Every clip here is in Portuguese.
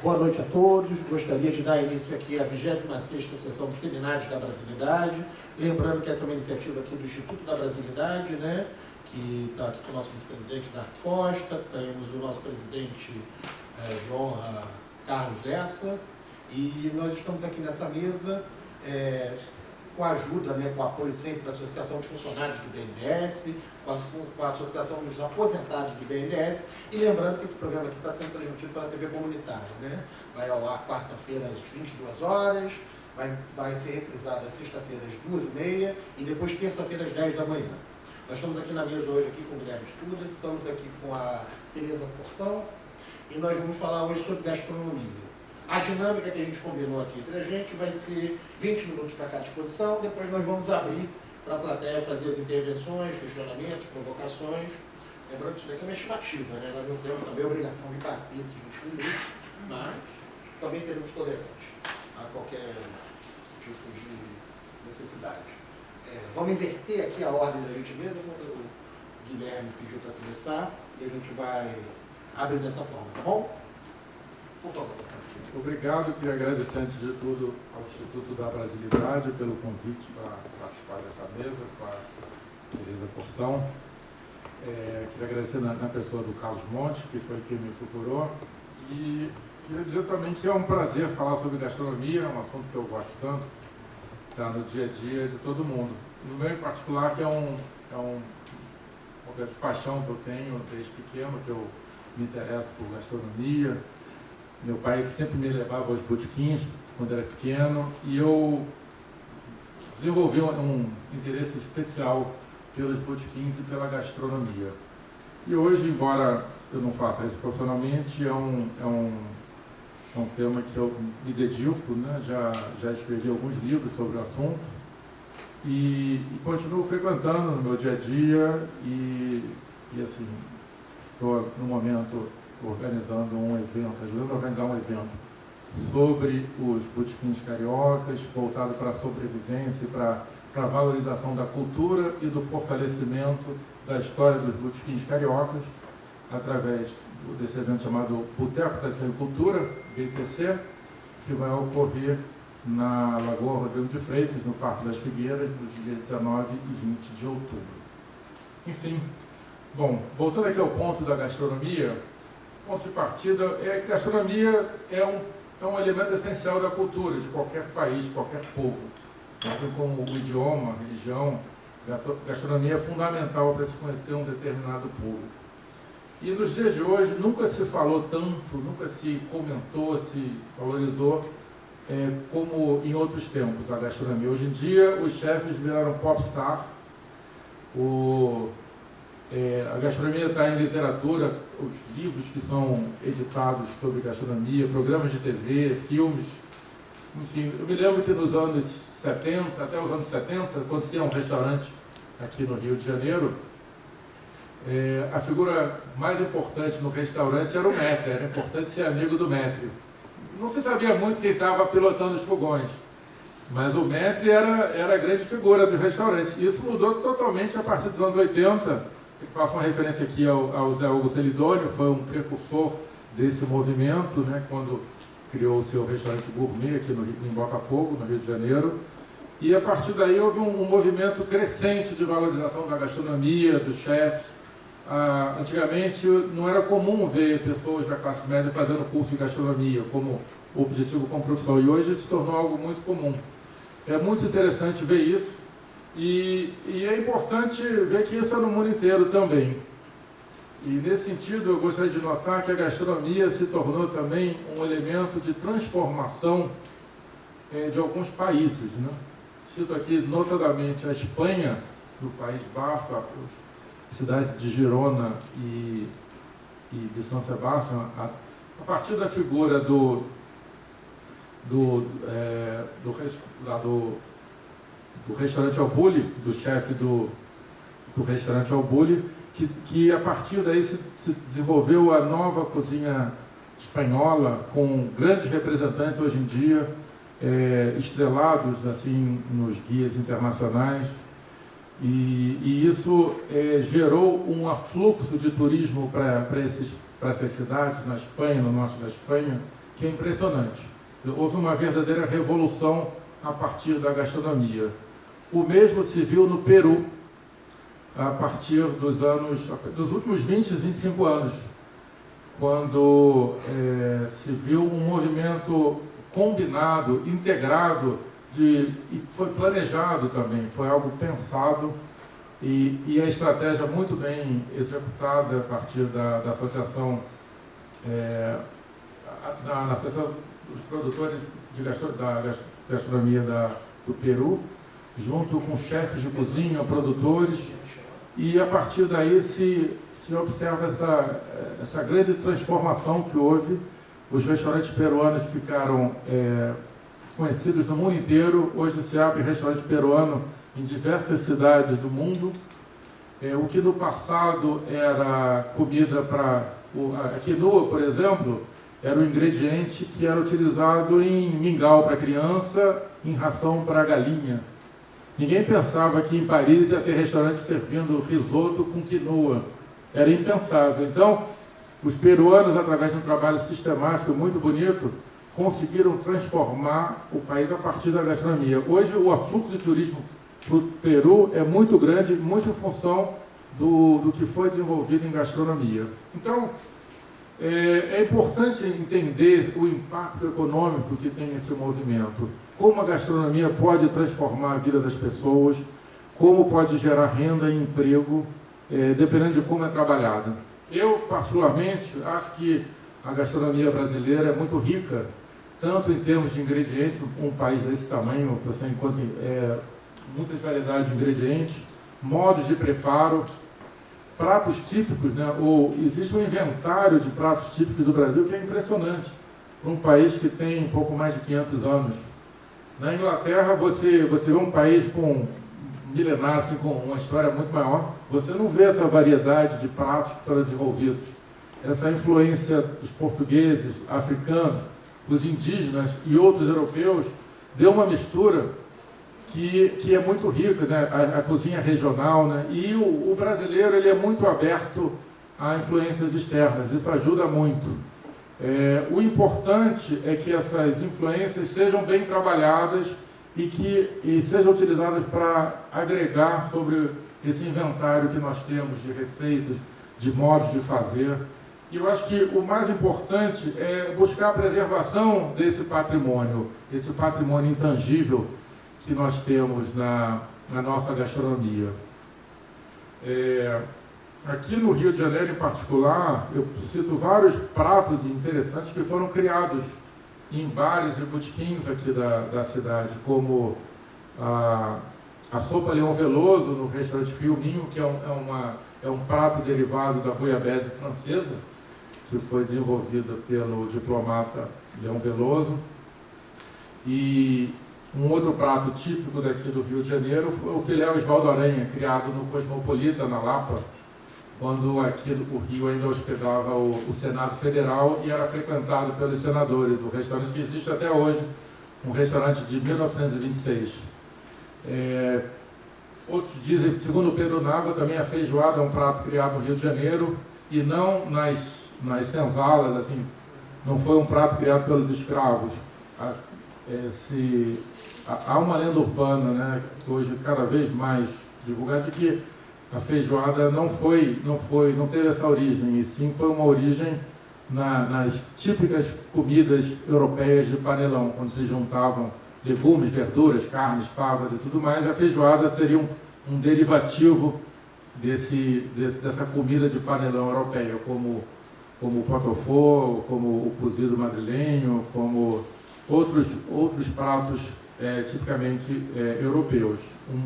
Boa noite a todos. Gostaria de dar início aqui à 26ª sessão de Seminários da Brasilidade. Lembrando que essa é uma iniciativa aqui do Instituto da Brasilidade, né? Que está aqui com o nosso vice-presidente Dar Costa, temos o nosso presidente de honra, Carlos Lessa, e nós estamos aqui nessa mesa com a ajuda, né, com o apoio sempre da Associação de Funcionários do BNDES, com a Associação dos Aposentados do BNDES, e lembrando que esse programa aqui está sendo transmitido pela TV comunitária, né? Vai ao ar quarta-feira às 22 horas, vai ser reprisado às sexta-feira às 2h30 e depois terça-feira às 10 da manhã. Nós estamos aqui na mesa hoje aqui com o Guilherme Studer, estamos aqui com a Tereza Porção, e nós vamos falar hoje sobre gastronomia. A dinâmica que a gente combinou aqui entre a gente vai ser 20 minutos para cada exposição, depois nós vamos abrir para a plateia fazer as intervenções, questionamentos, provocações. Lembrando que isso daqui é uma estimativa, né? Nós não temos também a obrigação de bater esses 20 minutos, mas também seremos tolerantes a qualquer tipo de necessidade. Vamos inverter aqui a ordem da gente mesmo, como o Guilherme pediu para começar, e a gente vai abrir dessa forma, tá bom? Por favor. Obrigado, queria agradecer antes de tudo ao Instituto da Brasilidade pelo convite para participar dessa mesa com a Tereza Porção. Queria agradecer na pessoa do Carlos Montes, que foi quem me procurou, e queria dizer também que é um prazer falar sobre gastronomia, é um assunto que eu gosto tanto, está no dia a dia de todo mundo. No meu em particular, que é uma grande paixão que eu tenho desde pequeno, que eu me interesso por gastronomia. Meu pai sempre me levava aos botequins quando era pequeno e eu desenvolvi um interesse especial pelos botequins e pela gastronomia. E hoje, embora eu não faça isso profissionalmente, é um tema que eu me dedico, né? Já escrevi alguns livros sobre o assunto e continuo frequentando no meu dia a dia e assim, estou no momento organizando um evento, ajudando a organizar um evento sobre os botequins cariocas, voltado para a sobrevivência e para a valorização da cultura e do fortalecimento da história dos botequins cariocas, através desse evento chamado Boteco da Agricultura, BTC, que vai ocorrer na Lagoa Rodrigo de Freitas, no Parque das Figueiras, nos dias 19 e 20 de outubro. Enfim, bom, voltando aqui ao ponto da gastronomia, ponto de partida que a gastronomia é um elemento essencial da cultura de qualquer país, de qualquer povo. Assim como o idioma, a religião, a gastronomia é fundamental para se conhecer um determinado povo. E nos dias de hoje nunca se falou tanto, nunca se comentou, se valorizou como em outros tempos a gastronomia. Hoje em dia os chefes viraram popstar, a gastronomia está em literatura, os livros que são editados sobre gastronomia, programas de TV, filmes, enfim. Eu me lembro que nos anos 70, até os anos 70, quando se ia a um restaurante aqui no Rio de Janeiro, a figura mais importante no restaurante era o maître, era importante ser amigo do maître. Não se sabia muito quem estava pilotando os fogões, mas o maître era a grande figura dos restaurantes. Isso mudou totalmente a partir dos anos 80. Eu faço uma referência aqui ao Zé Hugo Celidônio, foi um precursor desse movimento, né, quando criou o seu restaurante gourmet aqui em Botafogo, no Rio de Janeiro. E a partir daí houve um movimento crescente de valorização da gastronomia, dos chefs. Antigamente não era comum ver pessoas da classe média fazendo curso de gastronomia como objetivo, como profissão, e hoje se tornou algo muito comum. É muito interessante ver isso. E é importante ver que isso é no mundo inteiro também. E nesse sentido eu gostaria de notar que a gastronomia se tornou também um elemento de transformação de alguns países, né? Cito aqui notadamente a Espanha, no País Basco, as cidades de Girona e de São Sebastião, a partir da figura do restaurante Albuli, do chefe do restaurante Albuli, que a partir daí se desenvolveu a nova cozinha espanhola, com grandes representantes hoje em dia, estrelados assim, nos guias internacionais, e isso gerou um afluxo de turismo para essas cidades na Espanha, no norte da Espanha, que é impressionante. Houve uma verdadeira revolução a partir da gastronomia. O mesmo se viu no Peru, a partir dos últimos 20, 25 anos, quando se viu um movimento combinado, integrado, e foi planejado também, foi algo pensado, e a estratégia muito bem executada a partir da associação, na associação dos produtores da gastronomia do Peru, junto com chefes de cozinha, produtores, e a partir daí se observa essa grande transformação que houve. Os restaurantes peruanos ficaram conhecidos no mundo inteiro. Hoje se abre restaurante peruano em diversas cidades do mundo. O que no passado era comida para... A quinoa, por exemplo, era um ingrediente que era utilizado em mingau para criança, em ração para galinha. Ninguém pensava que em Paris ia ter restaurante servindo risoto com quinoa. Era impensável. Então, os peruanos, através de um trabalho sistemático muito bonito, conseguiram transformar o país a partir da gastronomia. Hoje, o afluxo de turismo para o Peru é muito grande, muito em função do que foi desenvolvido em gastronomia. Então, é importante entender o impacto econômico que tem esse movimento, como a gastronomia pode transformar a vida das pessoas, como pode gerar renda e emprego, dependendo de como é trabalhada. Eu, particularmente, acho que a gastronomia brasileira é muito rica, tanto em termos de ingredientes, um país desse tamanho, você encontra muitas variedades de ingredientes, modos de preparo, pratos típicos, né? Existe um inventário de pratos típicos do Brasil que é impressionante, para um país que tem um pouco mais de 500 anos. Na Inglaterra, você vê um país milenar, assim, com uma história muito maior, você não vê essa variedade de pratos que foram desenvolvidos. Essa influência dos portugueses, africanos, os indígenas e outros europeus deu uma mistura que é muito rica, né? A cozinha regional, né? E o brasileiro ele é muito aberto a influências externas, isso ajuda muito. O importante é que essas influências sejam bem trabalhadas e sejam utilizadas para agregar sobre esse inventário que nós temos de receitas, de modos de fazer. E eu acho que o mais importante é buscar a preservação desse patrimônio intangível que nós temos na nossa gastronomia. Aqui no Rio de Janeiro, em particular, eu cito vários pratos interessantes que foram criados em bares e botequins aqui da cidade, como a sopa Leão Veloso, no restaurante Rio Minho, que é um prato derivado da bouillabaisse francesa, que foi desenvolvida pelo diplomata Leão Veloso. E um outro prato típico daqui do Rio de Janeiro foi o filé Osvaldo Aranha, criado no Cosmopolita, na Lapa, quando aqui o Rio ainda hospedava o Senado Federal e era frequentado pelos senadores. O restaurante que existe até hoje, um restaurante de 1926. Outros dizem, segundo Pedro Nava, também a feijoada é um prato criado no Rio de Janeiro e não nas senzalas, assim, não foi um prato criado pelos escravos. Há uma lenda urbana, né, que hoje cada vez mais divulgada, de que a feijoada não teve essa origem, e sim foi uma origem nas típicas comidas europeias de panelão, quando se juntavam legumes, verduras, carnes, favas e tudo mais. A feijoada seria um derivativo dessa comida de panelão europeia, como o potofó, como o cozido madrilenho, como outros pratos tipicamente europeus,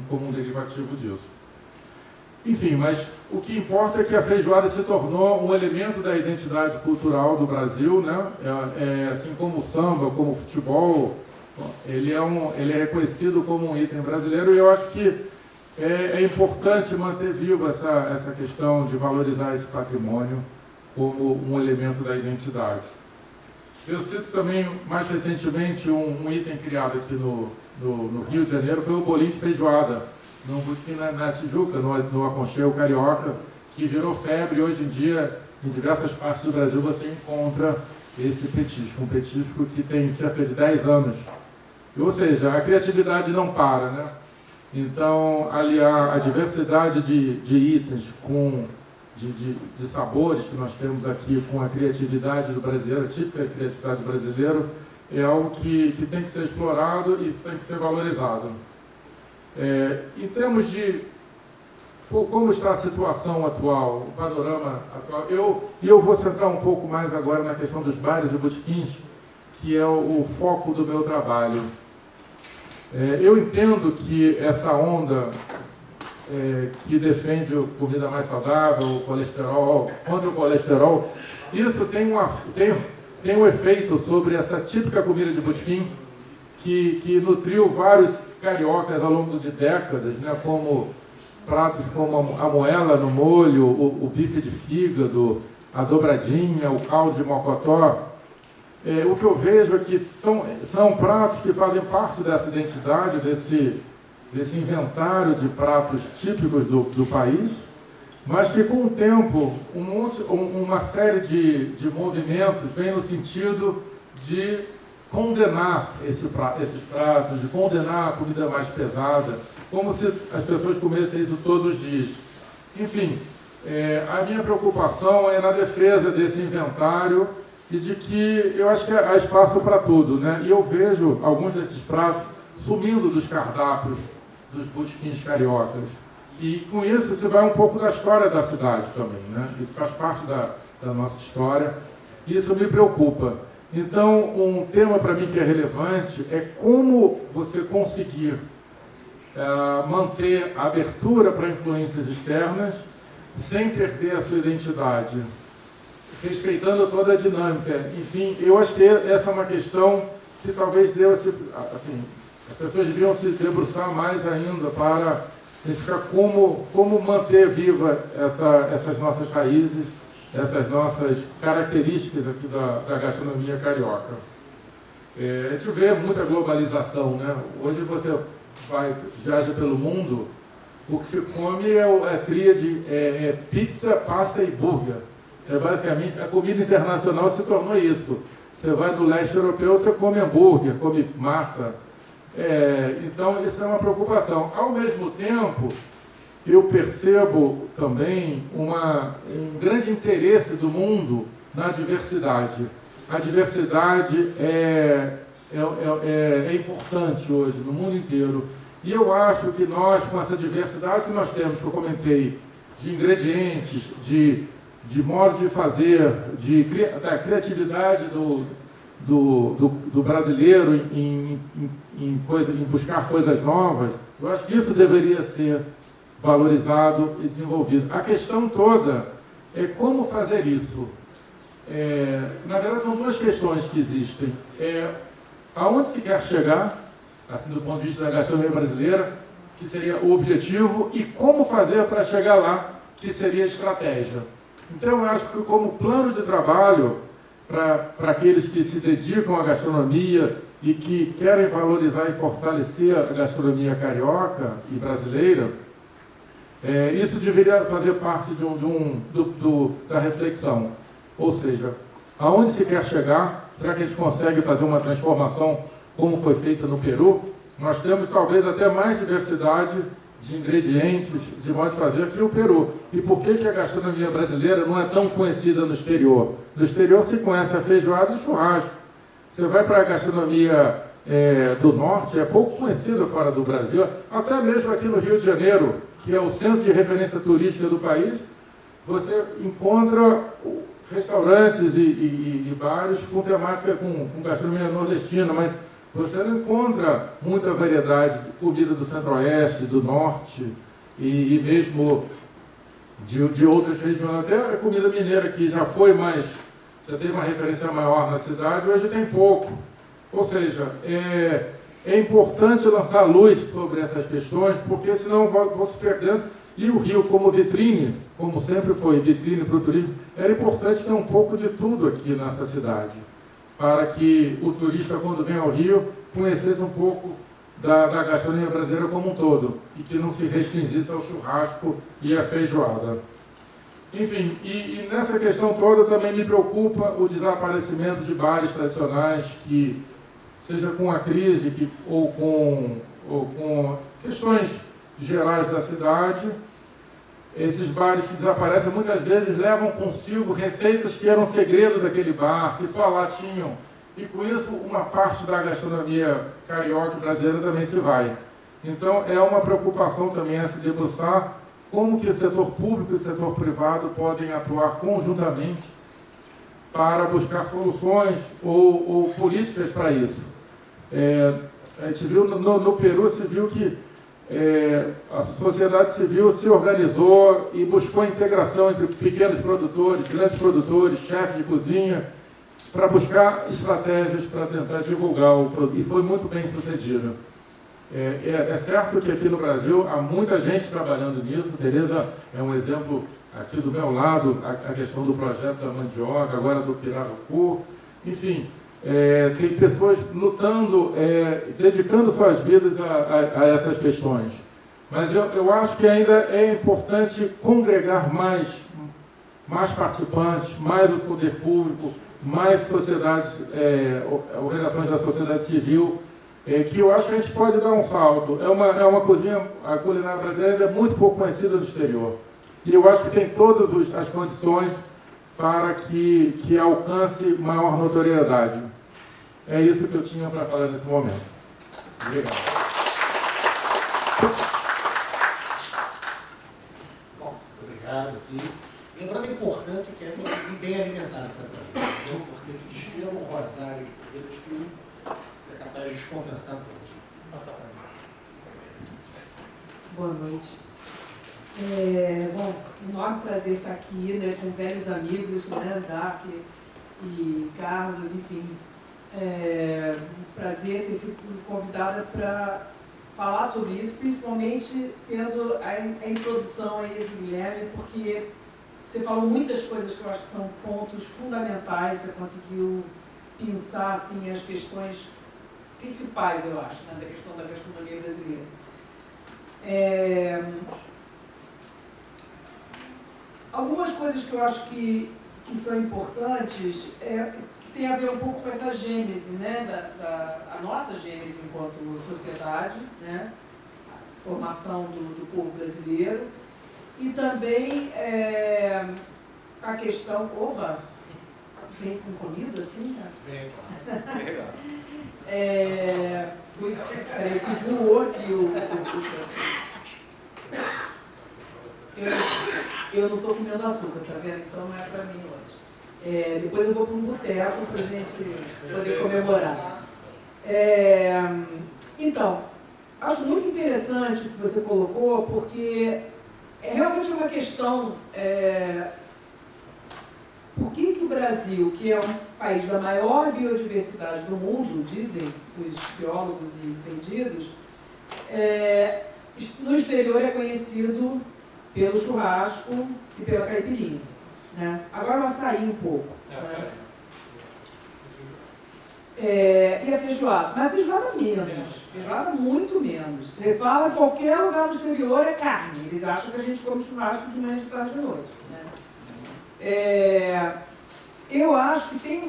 como um derivativo disso. Enfim, mas o que importa é que a feijoada se tornou um elemento da identidade cultural do Brasil, né? Assim como o samba, como o futebol, ele é reconhecido como um item brasileiro, e eu acho que é importante manter viva essa questão de valorizar esse patrimônio como um elemento da identidade. Eu cito também, mais recentemente, um item criado aqui no Rio de Janeiro, foi o bolinho de feijoada, no botequim na Tijuca, no Aconchego Carioca, que virou febre. Hoje em dia, em diversas partes do Brasil, você encontra esse petisco, um petisco que tem cerca de 10 anos. Ou seja, a criatividade não para, né? Então, aliar a diversidade de itens de sabores que nós temos aqui com a criatividade do brasileiro, a típica criatividade do brasileiro, é algo que tem que ser explorado e tem que ser valorizado. Em termos de como está a situação atual, o panorama atual, eu vou centrar um pouco mais agora na questão dos bares e botequins, que é o foco do meu trabalho. Eu entendo que essa onda que defende comida mais saudável, o colesterol, contra o colesterol, isso tem um efeito sobre essa típica comida de botequim que nutriu vários cariocas ao longo de décadas, né, como pratos como a moela no molho, o bife de fígado, a dobradinha, o caldo de mocotó. O que eu vejo é que são pratos que fazem parte dessa identidade, desse inventário de pratos típicos do país, mas que com o tempo uma série de movimentos vem no sentido de condenar esses pratos, de condenar a comida mais pesada, como se as pessoas comessem isso todos os dias. Enfim, a minha preocupação é na defesa desse inventário e de que eu acho que há espaço para tudo, né? E eu vejo alguns desses pratos sumindo dos cardápios dos botequins cariocas. E com isso você vai um pouco da história da cidade também, né? Isso faz parte da nossa história. Isso me preocupa. Então, um tema para mim que é relevante é como você conseguir manter a abertura para influências externas sem perder a sua identidade, respeitando toda a dinâmica. Enfim, eu acho que essa é uma questão que talvez deva-se, assim, as pessoas deviam se debruçar mais ainda para verificar como manter viva essas nossas raízes, essas nossas características aqui da gastronomia carioca. A gente vê muita globalização, né? Hoje você viaja pelo mundo, o que se come é tríade, pizza, pasta e burger. Basicamente, a comida internacional se tornou isso. Você vai do leste europeu, você come hambúrguer, come massa. Então, isso é uma preocupação. Ao mesmo tempo, eu percebo também um grande interesse do mundo na diversidade. A diversidade é importante hoje, no mundo inteiro. E eu acho que nós, com essa diversidade que nós temos, que eu comentei, de ingredientes, de modo de fazer, da criatividade do brasileiro em buscar coisas novas, eu acho que isso deveria ser valorizado e desenvolvido. A questão toda é como fazer isso. Na verdade, são duas questões que existem. Aonde se quer chegar, assim, do ponto de vista da gastronomia brasileira, que seria o objetivo, e como fazer para chegar lá, que seria a estratégia. Então, eu acho que como plano de trabalho, para aqueles que se dedicam à gastronomia e que querem valorizar e fortalecer a gastronomia carioca e brasileira, isso deveria fazer parte da reflexão. Ou seja, aonde se quer chegar? Será que a gente consegue fazer uma transformação como foi feita no Peru? Nós temos talvez até mais diversidade de ingredientes, de modo de fazer que o Peru. E por que a gastronomia brasileira não é tão conhecida no exterior? No exterior se conhece a feijoada e o churrasco. Você vai para a gastronomia do norte, é pouco conhecida fora do Brasil, até mesmo aqui no Rio de Janeiro, que é o centro de referência turística do país, você encontra restaurantes e bares com temática com gastronomia nordestina, mas você não encontra muita variedade de comida do centro-oeste, do norte e mesmo de outras regiões. Até a comida mineira, que já teve uma referência maior na cidade, hoje tem pouco. Ou seja, é importante lançar luz sobre essas questões, porque senão vão se perdendo. E o Rio, como vitrine, como sempre foi vitrine para o turismo, era importante ter um pouco de tudo aqui nessa cidade, para que o turista, quando vem ao Rio, conhecesse um pouco da gastronomia brasileira como um todo, e que não se restringisse ao churrasco e à feijoada. Enfim, e nessa questão toda também me preocupa o desaparecimento de bares tradicionais que, seja com a crise ou com questões gerais da cidade, esses bares que desaparecem muitas vezes levam consigo receitas que eram segredo daquele bar, que só lá tinham. E com isso uma parte da gastronomia carioca e brasileira também se vai. Então é uma preocupação também a se debruçar como que o setor público e o setor privado podem atuar conjuntamente para buscar soluções ou políticas para isso. A gente viu no Peru, se viu que a sociedade civil se organizou e buscou a integração entre pequenos produtores, grandes produtores, chefes de cozinha, para buscar estratégias para tentar divulgar o produto. E foi muito bem sucedido. É certo que aqui no Brasil há muita gente trabalhando nisso. Tereza é um exemplo aqui do meu lado, a questão do projeto da mandioca, agora do pirarucu. Enfim, tem pessoas lutando, dedicando suas vidas a essas questões. Mas eu acho que ainda é importante congregar mais participantes, mais o poder público, mais sociedades, organizações da sociedade civil, que eu acho que a gente pode dar um salto. É uma cozinha, a culinária brasileira é muito pouco conhecida no exterior. E eu acho que tem todas as condições para que alcance maior notoriedade. É isso que eu tinha para falar nesse momento. Obrigado. Bom, muito obrigado aqui. Lembrando a importância que é vir bem alimentado para essa vida, porque esse desfile é um rosário de comidas que é capaz de desconcertar todos. Vou passar para mim. Boa noite. Bom, enorme prazer estar aqui, né, com velhos amigos, né, Dark e Carlos, enfim. Prazer ter sido convidada para falar sobre isso, principalmente tendo a introdução aí do Guilherme, porque você falou muitas coisas que eu acho que são pontos fundamentais, você conseguiu pensar assim, as questões principais, eu acho, né, da questão da gastronomia brasileira. Algumas coisas que eu acho que são importantes que tem a ver um pouco com essa gênese, né, a nossa gênese enquanto sociedade, né, a formação do povo brasileiro, e também a questão... Oba! Vem com comida assim, cara? Vem, claro. Legal. Peraí, que voou aqui eu não estou comendo açúcar, tá vendo? Então não é para mim hoje. Depois eu vou para um boteco para a gente poder comemorar. Então, acho muito interessante o que você colocou, porque é realmente uma questão... por que o Brasil, que é um país da maior biodiversidade do mundo, dizem os biólogos e entendidos, no exterior é conhecido pelo churrasco e pela caipirinha, né? Agora o açaí um pouco. Né? E a feijoada. Mas a feijoada menos. Feijoada muito menos. Você fala em qualquer lugar no exterior é carne. Eles acham que a gente come churrasco de manhã, de tarde e de noite. Né? Eu acho que tem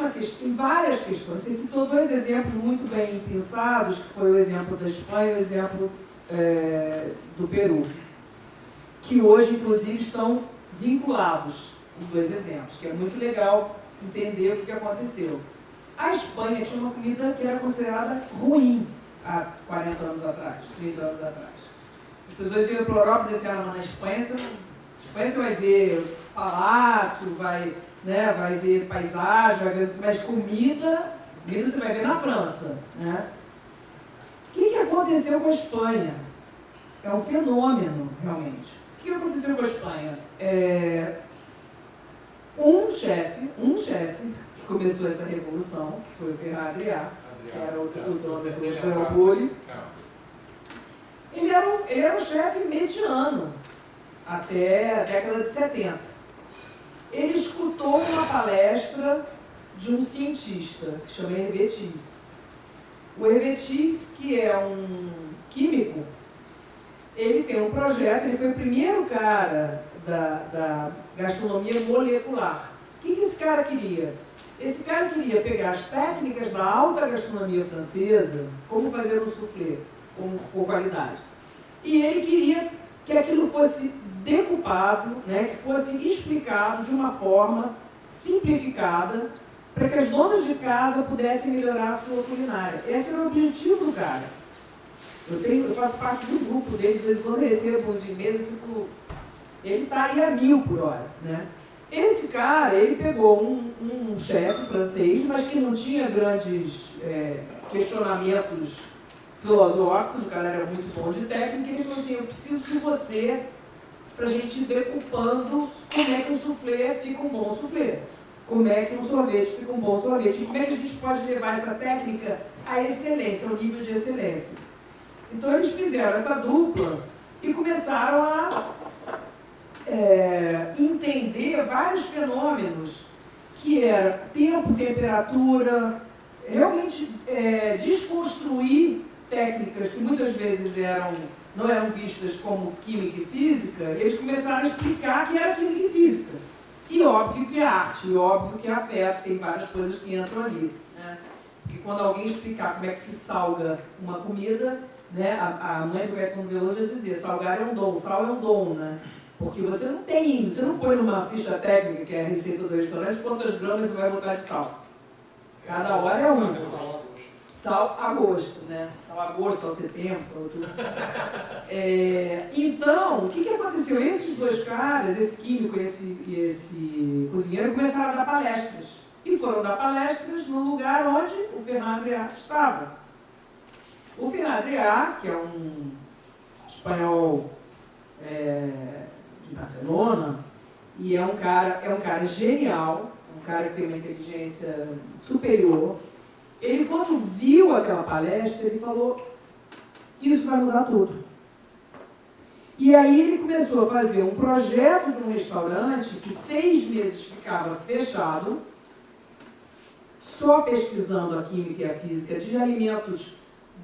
várias questões. Você citou dois exemplos muito bem pensados, que foi o exemplo da Espanha e o exemplo do Peru, que hoje, inclusive, estão vinculados, os dois exemplos, que é muito legal entender o que aconteceu. A Espanha tinha uma comida que era considerada ruim há 40 anos atrás, 30 anos atrás. As pessoas iam para a Europa e diziam assim, mas na Espanha você vai ver palácio, vai ver paisagem, mas comida você vai ver na França. Né? O que aconteceu com a Espanha? É um fenômeno, realmente. O que aconteceu com a Espanha? Um chefe que começou essa revolução, que foi o Ferran Adrià, que era o dono do Aeropulo. Ele era um chefe mediano, até a década de 70. Ele escutou uma palestra de um cientista, que chama Hervé Tisse. O Hervé Tisse, que é um químico, ele tem um projeto, ele foi o primeiro cara da gastronomia molecular. O que esse cara queria? Esse cara queria pegar as técnicas da alta gastronomia francesa, como fazer um soufflé com qualidade. E ele queria que aquilo fosse decupado, né, que fosse explicado de uma forma simplificada, para que as donas de casa pudessem melhorar a sua culinária. Esse era o objetivo do cara. Eu faço parte do grupo dele, de vez em quando eu recebo uns e-mails e fico... Ele está aí a 1000 por hora, né? Esse cara, ele pegou um chefe francês, mas que não tinha grandes questionamentos filosóficos, o cara era muito bom de técnica, e ele falou assim, eu preciso de você para a gente ir decupando como é que um soufflé fica um bom soufflé, como é que um sorvete fica um bom sorvete, e como é que a gente pode levar essa técnica à excelência, ao nível de excelência. Então eles fizeram essa dupla e começaram a entender vários fenômenos, que era tempo, temperatura, realmente desconstruir técnicas que muitas vezes não eram vistas como química e física. Eles começaram a explicar que era química e física. E óbvio que é arte, e óbvio que é afeto, tem várias coisas que entram ali, né? Porque quando alguém explicar como é que se salga uma comida, né, a mãe do Caetano Veloso já dizia, salgar é um dom, sal é um dom, né? Porque você não põe numa ficha técnica, que é a receita do restaurante, quantas gramas você vai botar de sal. Cada hora é um. Sal a gosto, né? Sal a gosto, sal a setembro, sal a outubro. Então, o que aconteceu? Esses dois caras, esse químico e esse cozinheiro, começaram a dar palestras. E foram dar palestras no lugar onde o Fernand Adrià estava. O Fernand Adrià, que é um espanhol de Barcelona, e é um cara genial, um cara que tem uma inteligência superior. Ele, quando viu aquela palestra, ele falou, isso vai mudar tudo. E aí ele começou a fazer um projeto de um restaurante que 6 meses ficava fechado, só pesquisando a química e a física de alimentos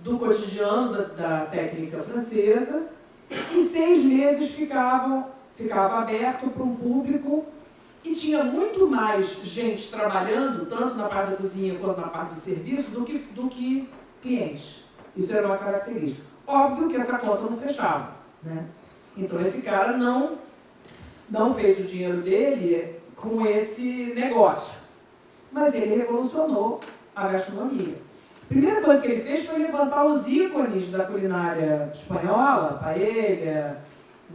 do cotidiano da técnica francesa, e 6 meses ficava aberto para um público, e tinha muito mais gente trabalhando, tanto na parte da cozinha quanto na parte do serviço, do que clientes. Isso era uma característica. Óbvio que essa conta não fechava, né? Então esse cara não fez o dinheiro dele com esse negócio, mas ele revolucionou a gastronomia. A primeira coisa que ele fez foi levantar os ícones da culinária espanhola, paella,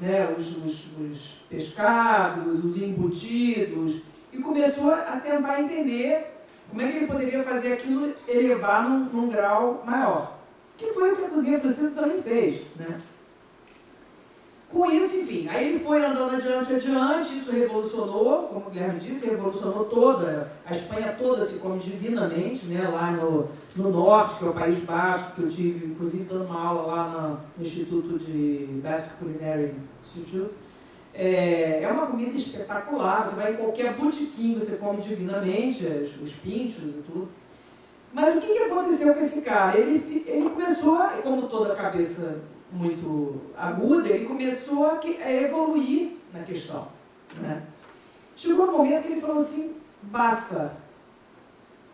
né, os pescados, os embutidos, e começou a tentar entender como é que ele poderia fazer aquilo elevar num grau maior. Que foi o que a cozinha francesa também fez, né? Com isso, enfim, aí ele foi andando adiante, isso revolucionou, como o Guilherme disse, revolucionou toda, a Espanha toda se come divinamente, né, lá no norte, que é o País Basco, que eu tive, inclusive, dando uma aula lá no Instituto de Basque Culinary Institute. É uma comida espetacular, você vai em qualquer botequim, você come divinamente, os pinchos e tudo. Mas o que aconteceu com esse cara? Ele começou, como toda cabeça muito aguda, ele começou a evoluir na questão, né? Chegou um momento que ele falou assim, basta.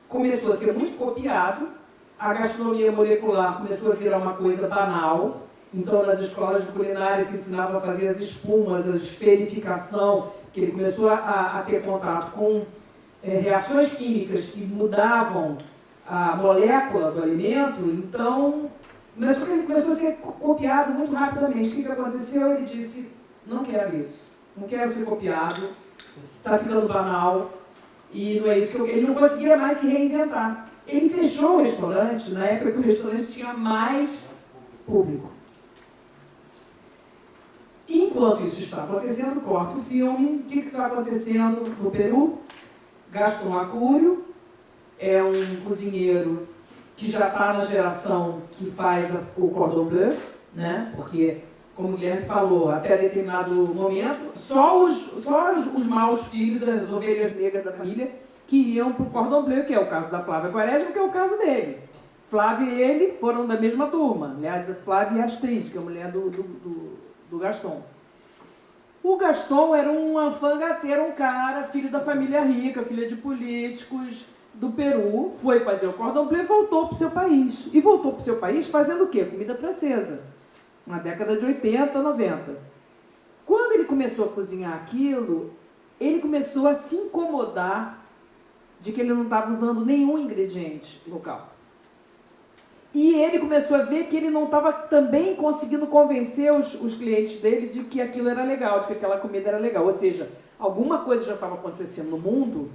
Começou a ser muito copiado, a gastronomia molecular começou a virar uma coisa banal, então nas escolas de culinária se ensinava a fazer as espumas, a esferificação, que ele começou a ter contato com reações químicas que mudavam a molécula do alimento, então ele começou a ser copiado muito rapidamente. O que aconteceu? Ele disse, não quero isso, não quero ser copiado, está ficando banal, e não é isso que ele não conseguia mais se reinventar. Ele fechou o restaurante, na época que o restaurante tinha mais público. Enquanto isso está acontecendo, corta o filme, o que está acontecendo no Peru? Gastão Acúrio é um cozinheiro que já está na geração que faz o cordon bleu, né? Porque, como o Guilherme falou, até determinado momento, só os maus filhos, as ovelhas negras da família, que iam para o cordon bleu, que é o caso da Flávia Quaresma, que é o caso dele. Flávia e ele foram da mesma turma. Aliás, a Flávia e a Astrid, que é a mulher do Gaston. O Gaston era um alfangateiro, um cara, filho da família rica, filho de políticos do Peru, foi fazer o cordon bleu e voltou para o seu país. E voltou para o seu país fazendo o quê? Comida francesa, na década de 80, 90. Quando ele começou a cozinhar aquilo, ele começou a se incomodar de que ele não estava usando nenhum ingrediente local. E ele começou a ver que ele não estava também conseguindo convencer os clientes dele de que aquilo era legal, de que aquela comida era legal. Ou seja, alguma coisa já estava acontecendo no mundo,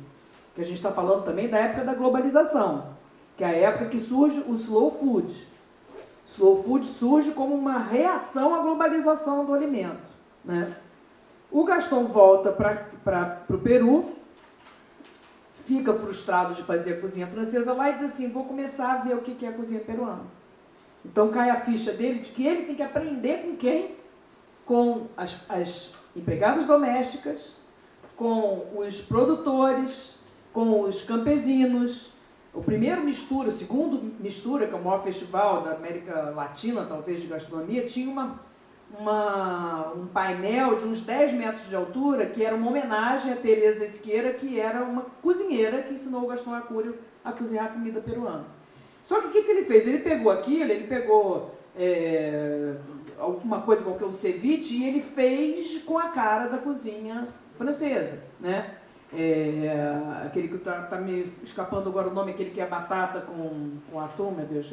que a gente está falando também da época da globalização, que é a época que surge o slow food. O slow food surge como uma reação à globalização do alimento, né? O Gaston volta para o Peru, fica frustrado de fazer a cozinha francesa lá e diz assim, vou começar a ver o que é a cozinha peruana. Então cai a ficha dele de que ele tem que aprender com quem? Com as empregadas domésticas, com os produtores, com os campesinos. O primeiro mistura, o segundo mistura, que é o maior festival da América Latina, talvez, de gastronomia, tinha um painel de uns 10 metros de altura, que era uma homenagem a Teresa Esqueira, que era uma cozinheira que ensinou o Gaston Acúrio a cozinhar comida peruana. Só que o que ele fez? Ele pegou aquilo, ele pegou alguma coisa, qualquer um ceviche, e ele fez com a cara da cozinha francesa, né? Aquele que tá me escapando agora o nome, aquele que é batata com atum, meu Deus,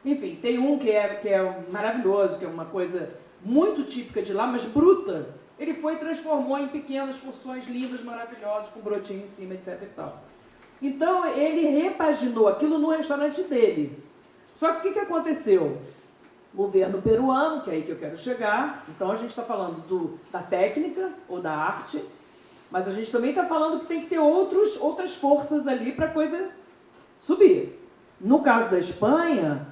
Enfim, tem um que é maravilhoso, que é uma coisa muito típica de lá, mas bruta. Ele foi e transformou em pequenas porções lindas, maravilhosas, com brotinho em cima, etc. e tal. Então, ele repaginou aquilo no restaurante dele. Só que o que aconteceu? O governo peruano, que é aí que eu quero chegar, então a gente está falando da técnica ou da arte, mas a gente também está falando que tem que ter outras forças ali para a coisa subir. No caso da Espanha,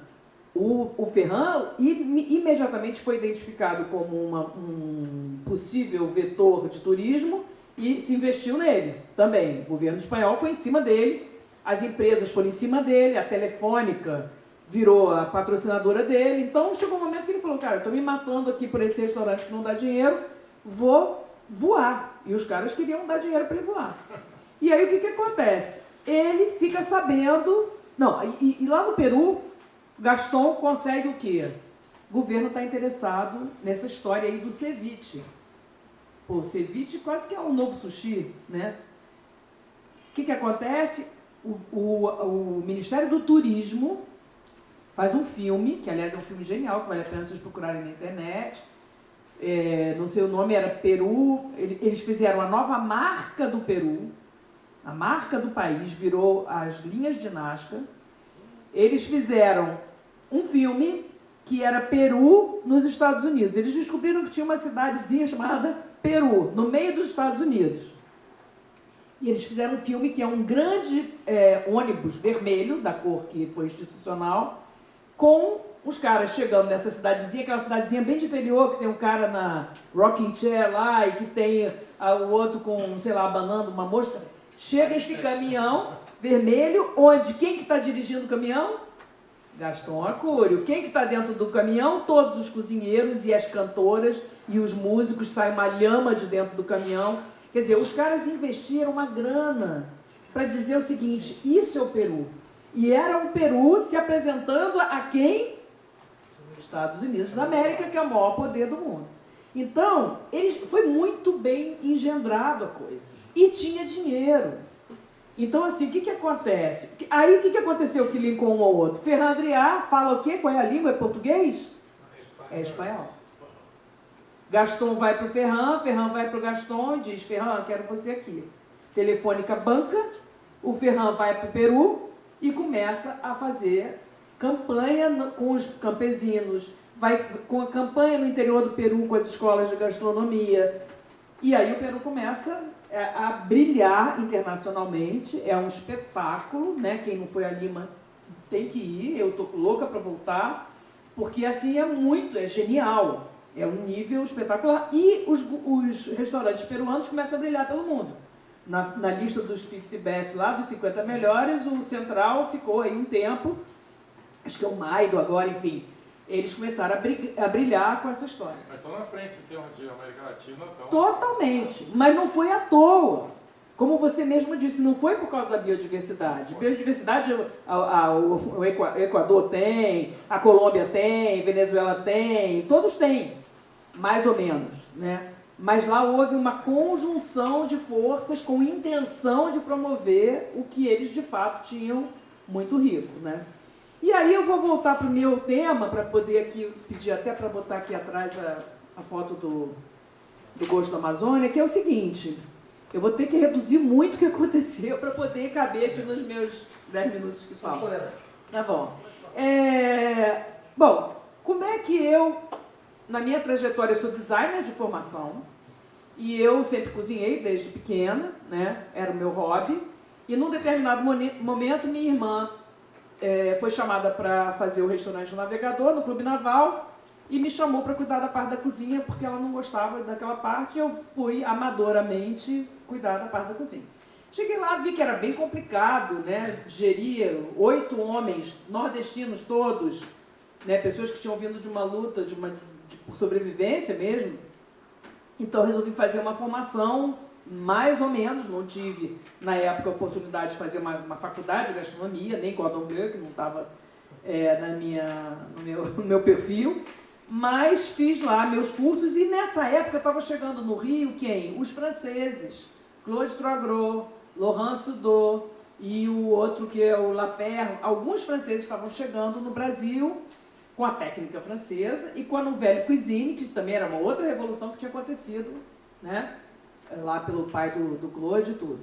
o Ferran imediatamente foi identificado como um possível vetor de turismo e se investiu nele também. O governo espanhol foi em cima dele, as empresas foram em cima dele, a Telefônica virou a patrocinadora dele. Então chegou um momento que ele falou, cara, eu estou me matando aqui por esse restaurante que não dá dinheiro, vou voar. E os caras queriam dar dinheiro para ele voar. E aí o que acontece? Ele fica sabendo... Não, e lá no Peru, Gaston consegue o quê? O governo está interessado nessa história aí do ceviche. Pô, o ceviche quase que é um novo sushi, né? O que acontece? O Ministério do Turismo faz um filme, que aliás é um filme genial, que vale a pena vocês procurarem na internet. Não sei o nome, era Peru. Eles fizeram a nova marca do Peru. A marca do país virou as linhas de Nazca. Eles fizeram um filme que era Peru nos Estados Unidos. Eles descobriram que tinha uma cidadezinha chamada Peru, no meio dos Estados Unidos. E eles fizeram um filme que é um grande ônibus vermelho, da cor que foi institucional, com os caras chegando nessa cidadezinha, aquela cidadezinha bem de interior, que tem um cara na rocking chair lá e que tem o outro com, sei lá, abanando uma mosca. Chega esse caminhão vermelho, onde quem que está dirigindo o caminhão? Gaston Acúrio. Quem que está dentro do caminhão? Todos os cozinheiros e as cantoras e os músicos, sai uma lhama de dentro do caminhão. Quer dizer, os caras investiram uma grana para dizer o seguinte, isso é o Peru. E era um Peru se apresentando a quem? Os Estados Unidos da América, que é o maior poder do mundo. Então, foi muito bem engendrado a coisa. E tinha dinheiro. Então, assim, o que acontece? Aí, o que aconteceu que linkou um ao outro? Ferran Adrià fala o quê? Qual é a língua? É português? É espanhol. Gaston vai para o Ferran, Ferran vai para o Gaston e diz, Ferran, quero você aqui. Telefônica banca, o Ferran vai para o Peru e começa a fazer campanha com os campesinos, vai com a campanha no interior do Peru com as escolas de gastronomia. E aí o Peru começa a brilhar internacionalmente, é um espetáculo, né? Quem não foi a Lima tem que ir, eu estou louca para voltar, porque assim é genial, é um nível espetacular. E os restaurantes peruanos começam a brilhar pelo mundo. Na lista dos 50 best lá, dos 50 melhores, o Central ficou aí um tempo, acho que é o Maido agora, enfim. eles começaram a brilhar com essa história. Mas estão na frente em termos de América Latina. Então... Totalmente, mas não foi à toa. Como você mesmo disse, não foi por causa da biodiversidade. Biodiversidade o Equador tem, a Colômbia tem, a Venezuela tem, todos têm, mais ou menos, né? Mas lá houve uma conjunção de forças com intenção de promover o que eles de fato tinham muito rico, né? E aí eu vou voltar para o meu tema, para poder aqui, pedir até para botar aqui atrás a foto do Gosto da Amazônia, que é o seguinte: eu vou ter que reduzir muito o que aconteceu para poder caber aqui nos meus 10 minutos que faltam. Tá bom. Bom, como é que eu, na minha trajetória, eu sou designer de formação, e eu sempre cozinhei desde pequena, né? Era o meu hobby, e num determinado momento minha irmã foi chamada para fazer o restaurante Navegador, no Clube Naval, e me chamou para cuidar da parte da cozinha, porque ela não gostava daquela parte, e eu fui amadoramente cuidar da parte da cozinha. Cheguei lá, vi que era bem complicado, né? Geria 8 homens, nordestinos todos, né? Pessoas que tinham vindo de uma luta, por sobrevivência mesmo. Então resolvi fazer uma formação, mais ou menos, não tive na época a oportunidade de fazer uma faculdade de gastronomia, nem cordon bleu, que não estava no meu perfil, mas fiz lá meus cursos, e nessa época estava chegando no Rio quem? Os franceses, Claude Troisgros, Laurent Sudot e o outro que é o Lapierre. Alguns franceses estavam chegando no Brasil com a técnica francesa e com a Nouvelle Cuisine, que também era uma outra revolução que tinha acontecido, né? Lá pelo pai do Claude e tudo.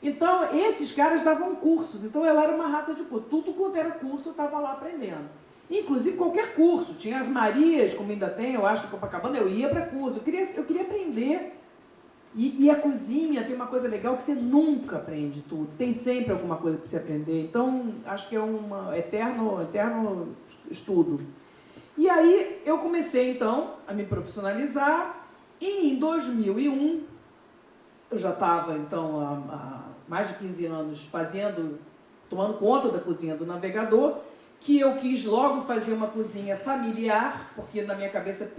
Então, esses caras davam cursos, então eu era uma rata de curso. Tudo quanto era curso eu estava lá aprendendo. Inclusive qualquer curso, tinha as Marias, como ainda tem, eu acho, em Copacabana, eu ia para curso, eu queria aprender. E a cozinha tem uma coisa legal que você nunca aprende tudo, tem sempre alguma coisa para você aprender, então acho que é um eterno estudo. E aí eu comecei então a me profissionalizar, e em 2001, eu já estava então há mais de 15 anos tomando conta da cozinha do Navegador, que eu quis logo fazer uma cozinha familiar, porque na minha cabeça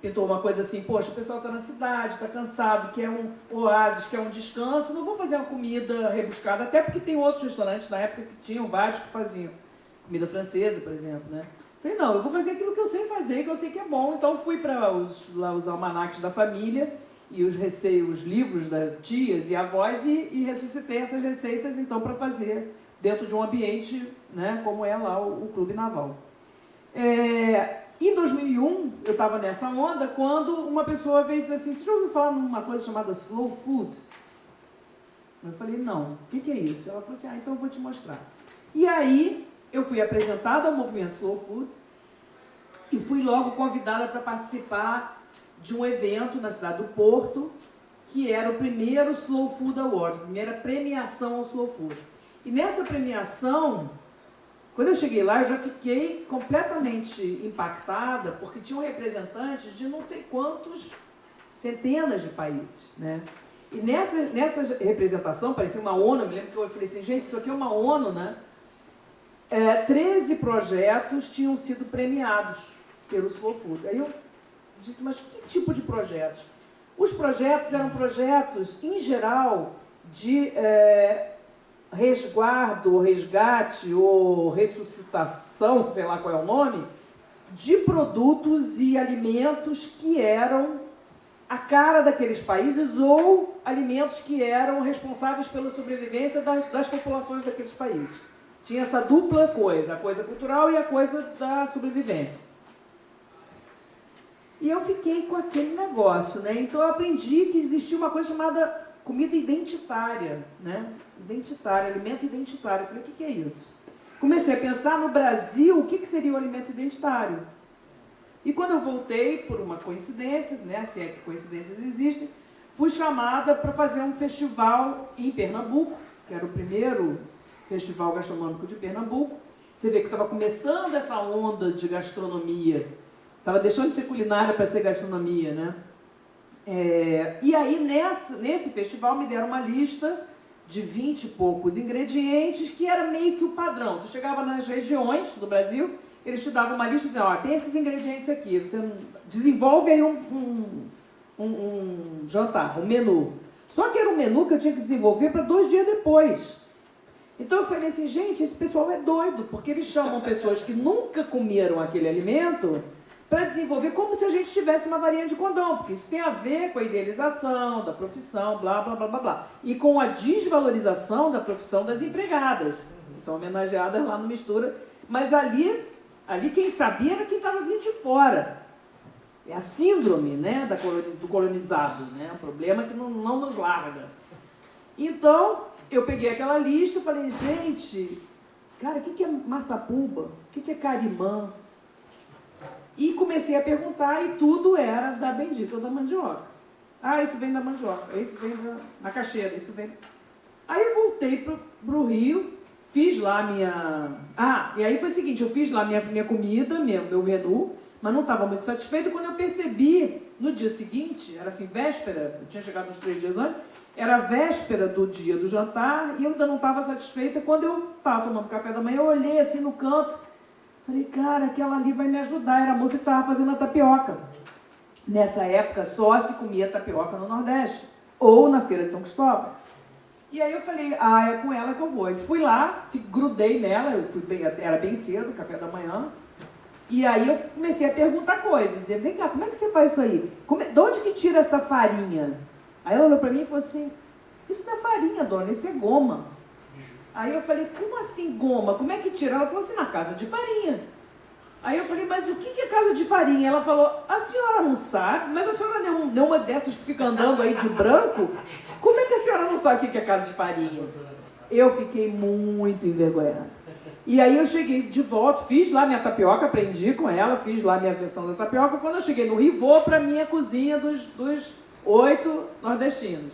pintou uma coisa assim: poxa, o pessoal está na cidade, está cansado, quer um oásis, quer um descanso, não vou fazer uma comida rebuscada, até porque tem outros restaurantes na época que tinham vários que faziam comida francesa, por exemplo, né? Falei, não, eu vou fazer aquilo que eu sei fazer, que eu sei que é bom. Então fui para os almanaques da família e os livros das tias e avós, e ressuscitei essas receitas então para fazer dentro de um ambiente, né, como é lá o Clube Naval. Em 2001, eu estava nessa onda quando uma pessoa veio dizer assim: você já ouviu falar numa coisa chamada slow food? Eu falei, não, o que é isso? Ela falou assim: então eu vou te mostrar. E aí eu fui apresentada ao movimento slow food e fui logo convidada para participar de um evento na cidade do Porto, que era o primeiro Slow Food Award, a primeira premiação ao Slow Food. E nessa premiação, quando eu cheguei lá, eu já fiquei completamente impactada, porque tinham representantes de não sei quantos, centenas de países, né? E nessa representação, parecia uma ONU, eu me lembro que eu falei assim: gente, isso aqui é uma ONU, né? 13 projetos tinham sido premiados pelo Slow Food. Aí eu disse, mas que tipo de projetos? Os projetos eram projetos, em geral, de resguardo, resgate ou ressuscitação, sei lá qual é o nome, de produtos e alimentos que eram a cara daqueles países ou alimentos que eram responsáveis pela sobrevivência das populações daqueles países. Tinha essa dupla coisa, a coisa cultural e a coisa da sobrevivência. E eu fiquei com aquele negócio, né? Então eu aprendi que existia uma coisa chamada comida identitária, né? Identitária, alimento identitário. Eu falei, o que é isso? Comecei a pensar no Brasil, o que seria o alimento identitário? E quando eu voltei, por uma coincidência, né? Se é que coincidências existem, fui chamada para fazer um festival em Pernambuco, que era o primeiro festival gastronômico de Pernambuco. Você vê que estava começando essa onda de gastronomia, estava deixando de ser culinária para ser gastronomia, né? E aí, nesse festival, me deram uma lista de 20 e poucos ingredientes, que era meio que o padrão. Você chegava nas regiões do Brasil, eles te davam uma lista e diziam, ó, tem esses ingredientes aqui, você desenvolve aí um jantar, um menu. Só que era um menu que eu tinha que desenvolver para 2 dias depois. Então eu falei assim, gente, esse pessoal é doido, porque eles chamam pessoas que nunca comeram aquele alimento para desenvolver como se a gente tivesse uma varinha de condão, porque isso tem a ver com a idealização da profissão, blá, blá, blá, blá, blá. E com a desvalorização da profissão das empregadas, que são homenageadas lá no Mistura. Mas ali quem sabia era quem estava vindo de fora. É a síndrome, né, do colonizado, né, um problema que não nos larga. Então, eu peguei aquela lista e falei, gente, cara, o que é maçapuba? O que é carimã? E comecei a perguntar e tudo era da bendita da mandioca. Ah, isso vem da mandioca, isso vem da macaxeira, isso vem... Aí eu voltei pro Rio, fiz lá minha... Ah, e aí foi o seguinte, eu fiz lá minha comida, meu menu, mas não estava muito satisfeita. Quando eu percebi, no dia seguinte, era assim, véspera, eu tinha chegado uns 3 dias antes, era véspera do dia do jantar e eu ainda não estava satisfeita. Quando eu estava tomando café da manhã, eu olhei assim no canto, falei, cara, aquela ali vai me ajudar. Era a moça que estava fazendo a tapioca. Nessa época, só se comia tapioca no Nordeste, ou na Feira de São Cristóvão. E aí eu falei, é com ela que eu vou. E fui lá, grudei nela, era bem cedo, café da manhã. E aí eu comecei a perguntar coisas, dizer, vem cá, como é que você faz isso aí? De onde que tira essa farinha? Aí ela olhou para mim e falou assim, isso não é farinha, dona, isso é goma. Aí eu falei, como assim goma? Como é que tira? Ela falou assim, na casa de farinha. Aí eu falei, mas o que é casa de farinha? Ela falou, a senhora não sabe? Mas a senhora não é uma dessas que fica andando aí de branco? Como é que a senhora não sabe o que é casa de farinha? Eu fiquei muito envergonhada. E aí eu cheguei de volta, fiz lá minha tapioca, aprendi com ela, fiz lá minha versão da tapioca. Quando eu cheguei no Rio, vou para a minha cozinha dos 8 nordestinos.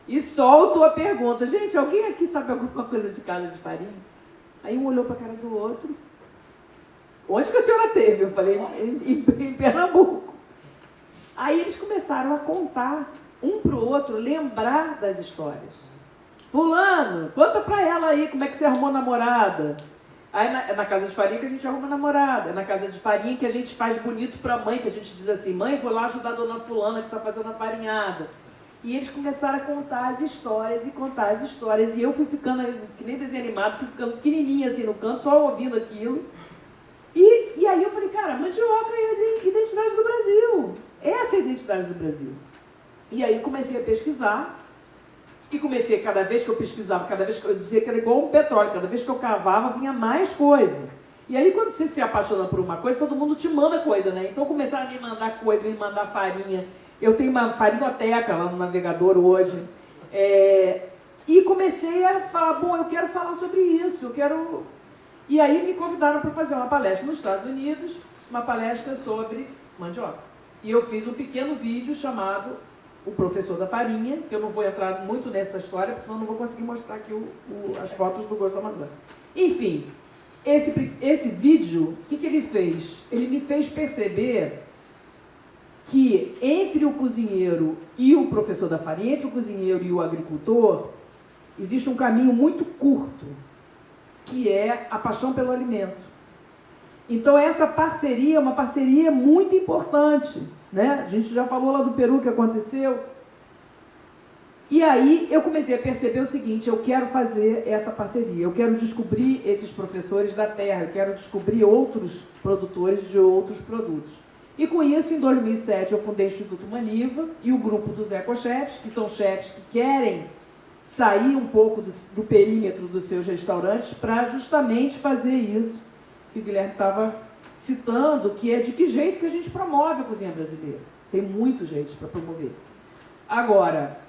E solto a pergunta, gente, alguém aqui sabe alguma coisa de casa de farinha? Aí um olhou para a cara do outro. Onde que a senhora teve? Eu falei, em Pernambuco. Aí eles começaram a contar, um para o outro, lembrar das histórias. Fulano, conta pra ela aí como é que você arrumou namorada. Aí é na casa de farinha que a gente arruma namorada. É na casa de farinha que a gente faz bonito pra mãe, que a gente diz assim, mãe, vou lá ajudar a dona fulana que tá fazendo a farinhada. E eles começaram a contar as histórias e contar as histórias. E eu fui ficando, que nem desenho animado, fui ficando pequenininha assim no canto, só ouvindo aquilo. E aí eu falei, cara, mandioca é a identidade do Brasil. Essa é a identidade do Brasil. E aí comecei a pesquisar. E comecei, cada vez que eu pesquisava, cada vez que eu dizia que era igual um petróleo, cada vez que eu cavava, vinha mais coisa. E aí, quando você se apaixona por uma coisa, todo mundo te manda coisa, né? Então, começaram a me mandar coisa, me mandar farinha. Eu tenho uma farinhoteca lá no navegador hoje. E comecei a falar, bom, eu quero falar sobre isso, eu quero... E aí, me convidaram para fazer uma palestra nos Estados Unidos, uma palestra sobre mandioca. E eu fiz um pequeno vídeo chamado O Professor da Farinha, que eu não vou entrar muito nessa história, porque senão eu não vou conseguir mostrar aqui as fotos do Gosto da Amazônia. Enfim, esse vídeo, o que ele fez? Ele me fez perceber que entre o cozinheiro e o professor da farinha, entre o cozinheiro e o agricultor, existe um caminho muito curto, que é a paixão pelo alimento. Então essa parceria é uma parceria muito importante, né? A gente já falou lá do Peru que aconteceu. E aí eu comecei a perceber o seguinte, eu quero fazer essa parceria, eu quero descobrir esses professores da terra, eu quero descobrir outros produtores de outros produtos. E com isso, em 2007, eu fundei o Instituto Maniva e o grupo dos ecochefs, que são chefes que querem sair um pouco do perímetro dos seus restaurantes para justamente fazer isso que o Guilherme estava citando, que é de que jeito que a gente promove a cozinha brasileira. Tem muitos jeitos para promover. Agora,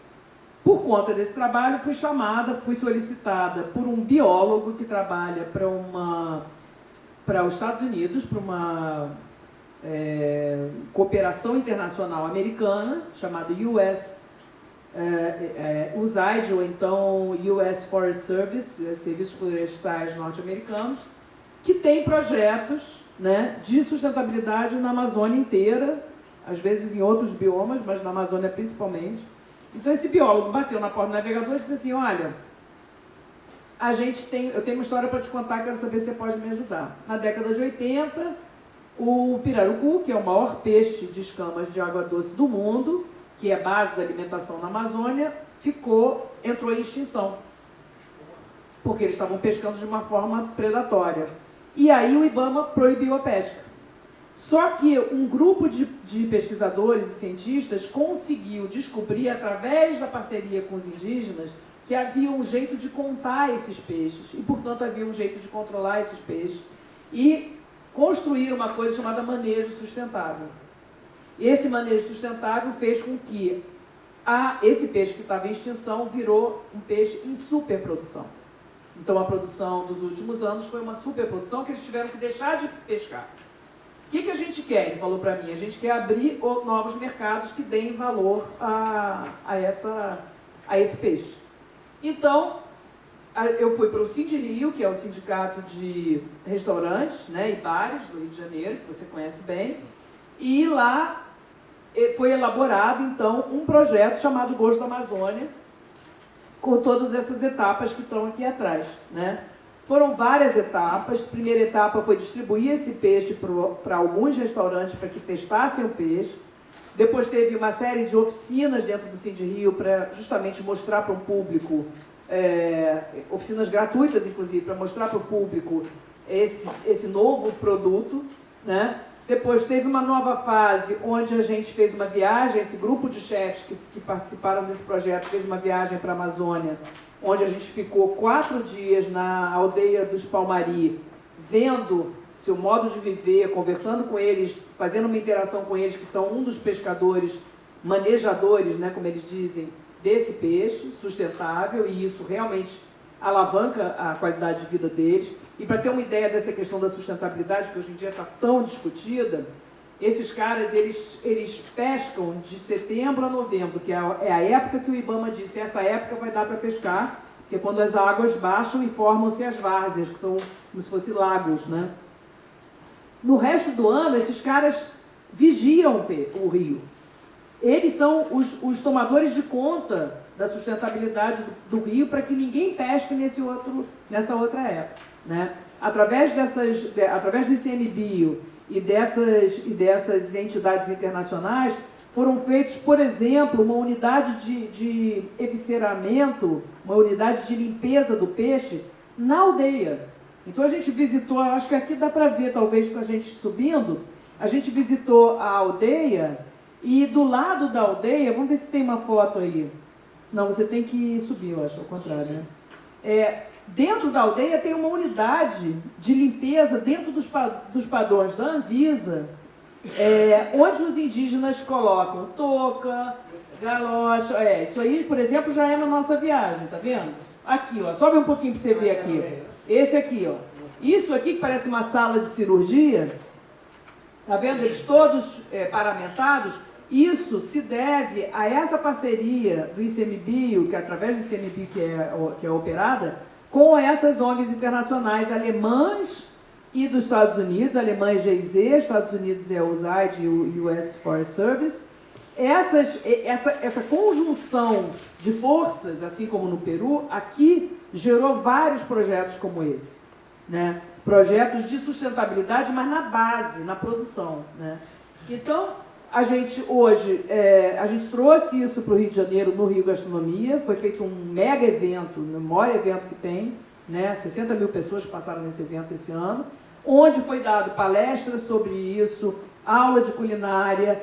por conta desse trabalho, fui solicitada por um biólogo que trabalha para os Estados Unidos, para uma cooperação internacional americana, chamada USAID, ou então US Forest Service, Serviços Florestais Norte-Americanos, que tem projetos, né, de sustentabilidade na Amazônia inteira, às vezes em outros biomas, mas na Amazônia principalmente. Então esse biólogo bateu na porta do navegador e disse assim, olha, eu tenho uma história para te contar, quero saber se você pode me ajudar. Na década de 80, o pirarucu, que é o maior peixe de escamas de água doce do mundo, que é base da alimentação na Amazônia, entrou em extinção, porque eles estavam pescando de uma forma predatória. E aí o IBAMA proibiu a pesca. Só que um grupo de pesquisadores e cientistas conseguiu descobrir, através da parceria com os indígenas, que havia um jeito de contar esses peixes, e, portanto, havia um jeito de controlar esses peixes, e construir uma coisa chamada manejo sustentável. Esse manejo sustentável fez com que esse peixe que estava em extinção virou um peixe em superprodução. Então, a produção dos últimos anos foi uma superprodução que eles tiveram que deixar de pescar. O que a gente quer? Ele falou para mim, a gente quer abrir novos mercados que deem valor a esse peixe. Então, eu fui para o Sindirio, que é o sindicato de restaurantes, né, e bares do Rio de Janeiro, que você conhece bem, e lá foi elaborado, então, um projeto chamado Gosto da Amazônia, com todas essas etapas que estão aqui atrás, né? Foram várias etapas. A primeira etapa foi distribuir esse peixe para alguns restaurantes para que testassem o peixe. Depois teve uma série de oficinas dentro do Sindirio para justamente mostrar para o público, oficinas gratuitas, inclusive, para mostrar para o público esse novo produto, né? Depois teve uma nova fase onde a gente fez uma viagem, esse grupo de chefes que participaram desse projeto fez uma viagem para a Amazônia, onde a gente ficou 4 dias na aldeia dos Palmari, vendo seu modo de viver, conversando com eles, fazendo uma interação com eles, que são um dos pescadores, manejadores, né, como eles dizem, desse peixe sustentável, e isso realmente alavanca a qualidade de vida deles. E para ter uma ideia dessa questão da sustentabilidade, que hoje em dia está tão discutida, esses caras, eles pescam de setembro a novembro, que é a época que o IBAMA disse, essa época vai dar para pescar, que é quando as águas baixam e formam-se as várzeas, que são como se fossem lagos, né? No resto do ano, esses caras vigiam o rio. Eles são os tomadores de conta da sustentabilidade do rio para que ninguém pesque nessa outra época, né? Através do ICMBio e dessas entidades internacionais, foram feitos, por exemplo, uma unidade de evisceramento, uma unidade de limpeza do peixe na aldeia. Então a gente visitou, acho que aqui dá para ver, talvez, com a gente subindo, a gente visitou a aldeia, e do lado da aldeia, vamos ver se tem uma foto aí. Não, você tem que subir, eu acho, ao contrário, né? Dentro da aldeia tem uma unidade de limpeza dentro dos padrões da Anvisa, onde os indígenas colocam touca, galocha. Isso aí, por exemplo, já é na nossa viagem, tá vendo? Aqui, ó, sobe um pouquinho para você ver aqui. Esse aqui, ó. Isso aqui que parece uma sala de cirurgia, tá vendo? Eles todos paramentados. Isso se deve a essa parceria do ICMBio, que é através do ICMBio que é operada, com essas ONGs internacionais alemãs e dos Estados Unidos, alemães GIZ, Estados Unidos é o USAID e o US Forest Service. Essa conjunção de forças, assim como no Peru, aqui gerou vários projetos como esse, né? Projetos de sustentabilidade, mas na base, na produção, né? Então, a gente hoje, a gente trouxe isso para o Rio de Janeiro, no Rio Gastronomia, foi feito um mega evento, o maior evento que tem, né? 60 mil pessoas passaram nesse evento esse ano, onde foi dado palestras sobre isso, aula de culinária,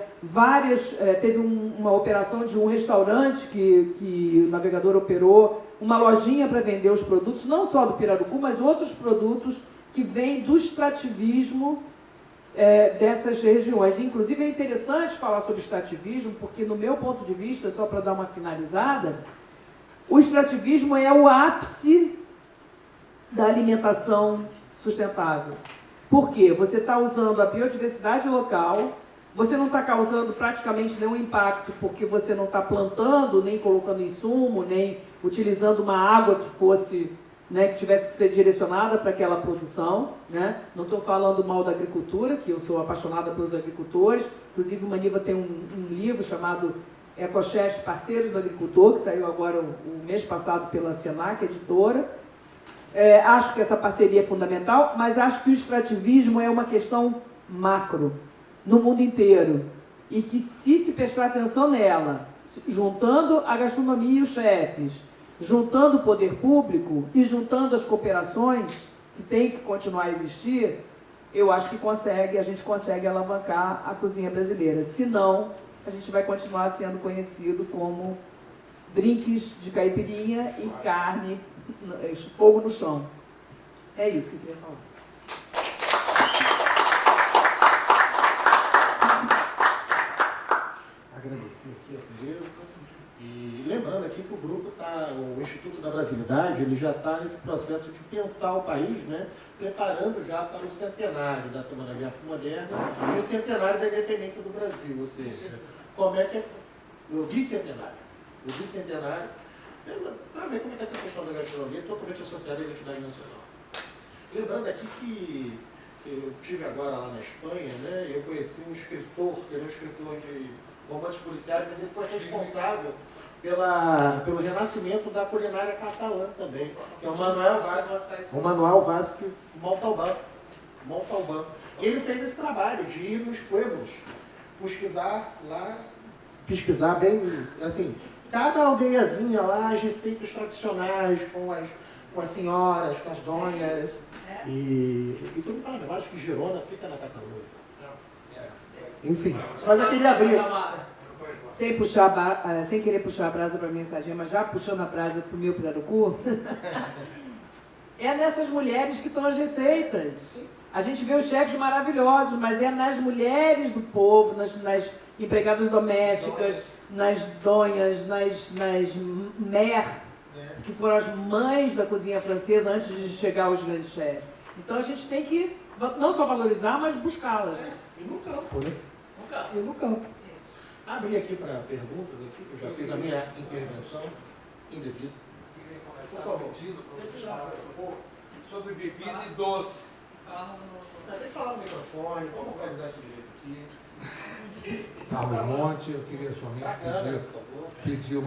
teve uma operação de um restaurante que o navegador operou, uma lojinha para vender os produtos, não só do pirarucu, mas outros produtos que vêm do extrativismo dessas regiões. Inclusive é interessante falar sobre extrativismo, porque no meu ponto de vista, só para dar uma finalizada, o extrativismo é o ápice da alimentação sustentável. Por quê? Você está usando a biodiversidade local, você não está causando praticamente nenhum impacto, porque você não está plantando, nem colocando insumo, nem utilizando uma água que fosse, né, que tivesse que ser direcionada para aquela produção, né? Não estou falando mal da agricultura, que eu sou apaixonada pelos agricultores. Inclusive, o Maniva tem um livro chamado Ecochest, Parceiros do Agricultor, que saiu agora o mês passado pela Senac, editora. Acho que essa parceria é fundamental, mas acho que o extrativismo é uma questão macro, no mundo inteiro. E que se prestar atenção nela, juntando a gastronomia e os chefes, juntando o poder público e juntando as cooperações, que tem que continuar a existir, eu acho que a gente consegue alavancar a cozinha brasileira. Senão, a gente vai continuar sendo conhecido como drinks de caipirinha e carne, fogo no chão. É isso que eu queria falar. Agradecer aqui a Tereza. E lembrando aqui que o grupo o Instituto da Brasilidade, ele já está nesse processo de pensar o país, né, preparando já para o centenário da Semana Aberta Moderna e o centenário da independência do Brasil, ou seja, como é que é o bicentenário. O bicentenário, para ver como é que essa questão da gastronomia é totalmente associada à identidade nacional. Lembrando aqui que eu estive agora lá na Espanha, né, eu conheci um escritor, ele é um escritor de romances policiais, mas ele foi responsável pelo renascimento da culinária catalã também, que é o Manuel Vázquez Montalbán. Ele fez esse trabalho de ir nos pueblos, pesquisar bem, assim, cada aldeiazinha lá, as receitas tradicionais, com as senhoras, com as donhas. E você me fala, eu acho que Girona fica na Catalunha. Enfim, mas eu queria abrir. Sem querer puxar a brasa para a minha sardinha, mas já puxando a brasa para o meu pirarucu, é nessas mulheres que estão as receitas. A gente vê os chefes maravilhosos, mas é nas mulheres do povo, nas empregadas domésticas, nas donhas, nas mères, que foram as mães da cozinha francesa antes de chegar os grandes chefes. Então a gente tem que não só valorizar, mas buscá-las. E no campo, né? E no campo. Abri aqui para perguntas, aqui, que eu já fiz a minha intervenção indevida. Por favor. Pedindo para vocês falarem um pouco sobre bebida e doce. Tem que falar no microfone, vamos organizar esse direito aqui. Carlos Monte, eu queria somente Bacana, por favor. pedir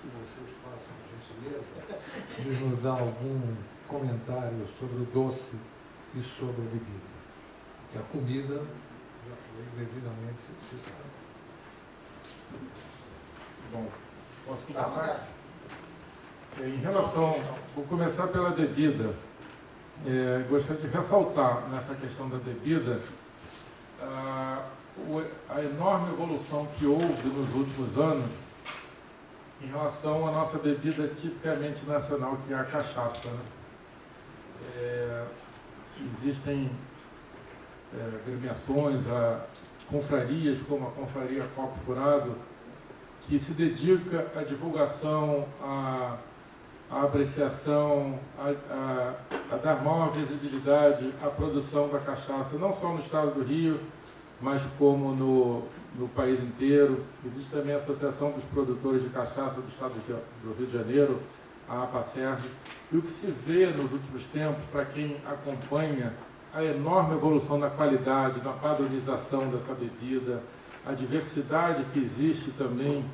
que vocês façam a gentileza de nos dar algum comentário sobre o doce e sobre a bebida. Porque a comida já foi devidamente citada. Bom, posso começar? Em relação, vou começar pela bebida. Gostaria de ressaltar nessa questão da bebida a enorme evolução que houve nos últimos anos em relação à nossa bebida tipicamente nacional, que é a cachaça, né? Existem agremiações, confrarias como a Confraria Copo Furado, que se dedica à divulgação, à apreciação, a dar maior visibilidade à produção da cachaça, não só no estado do Rio, mas como no país inteiro. Existe também a Associação dos Produtores de Cachaça do estado do Rio de Janeiro, a APACERG. E o que se vê nos últimos tempos, para quem acompanha a enorme evolução na qualidade, na padronização dessa bebida, a diversidade que existe também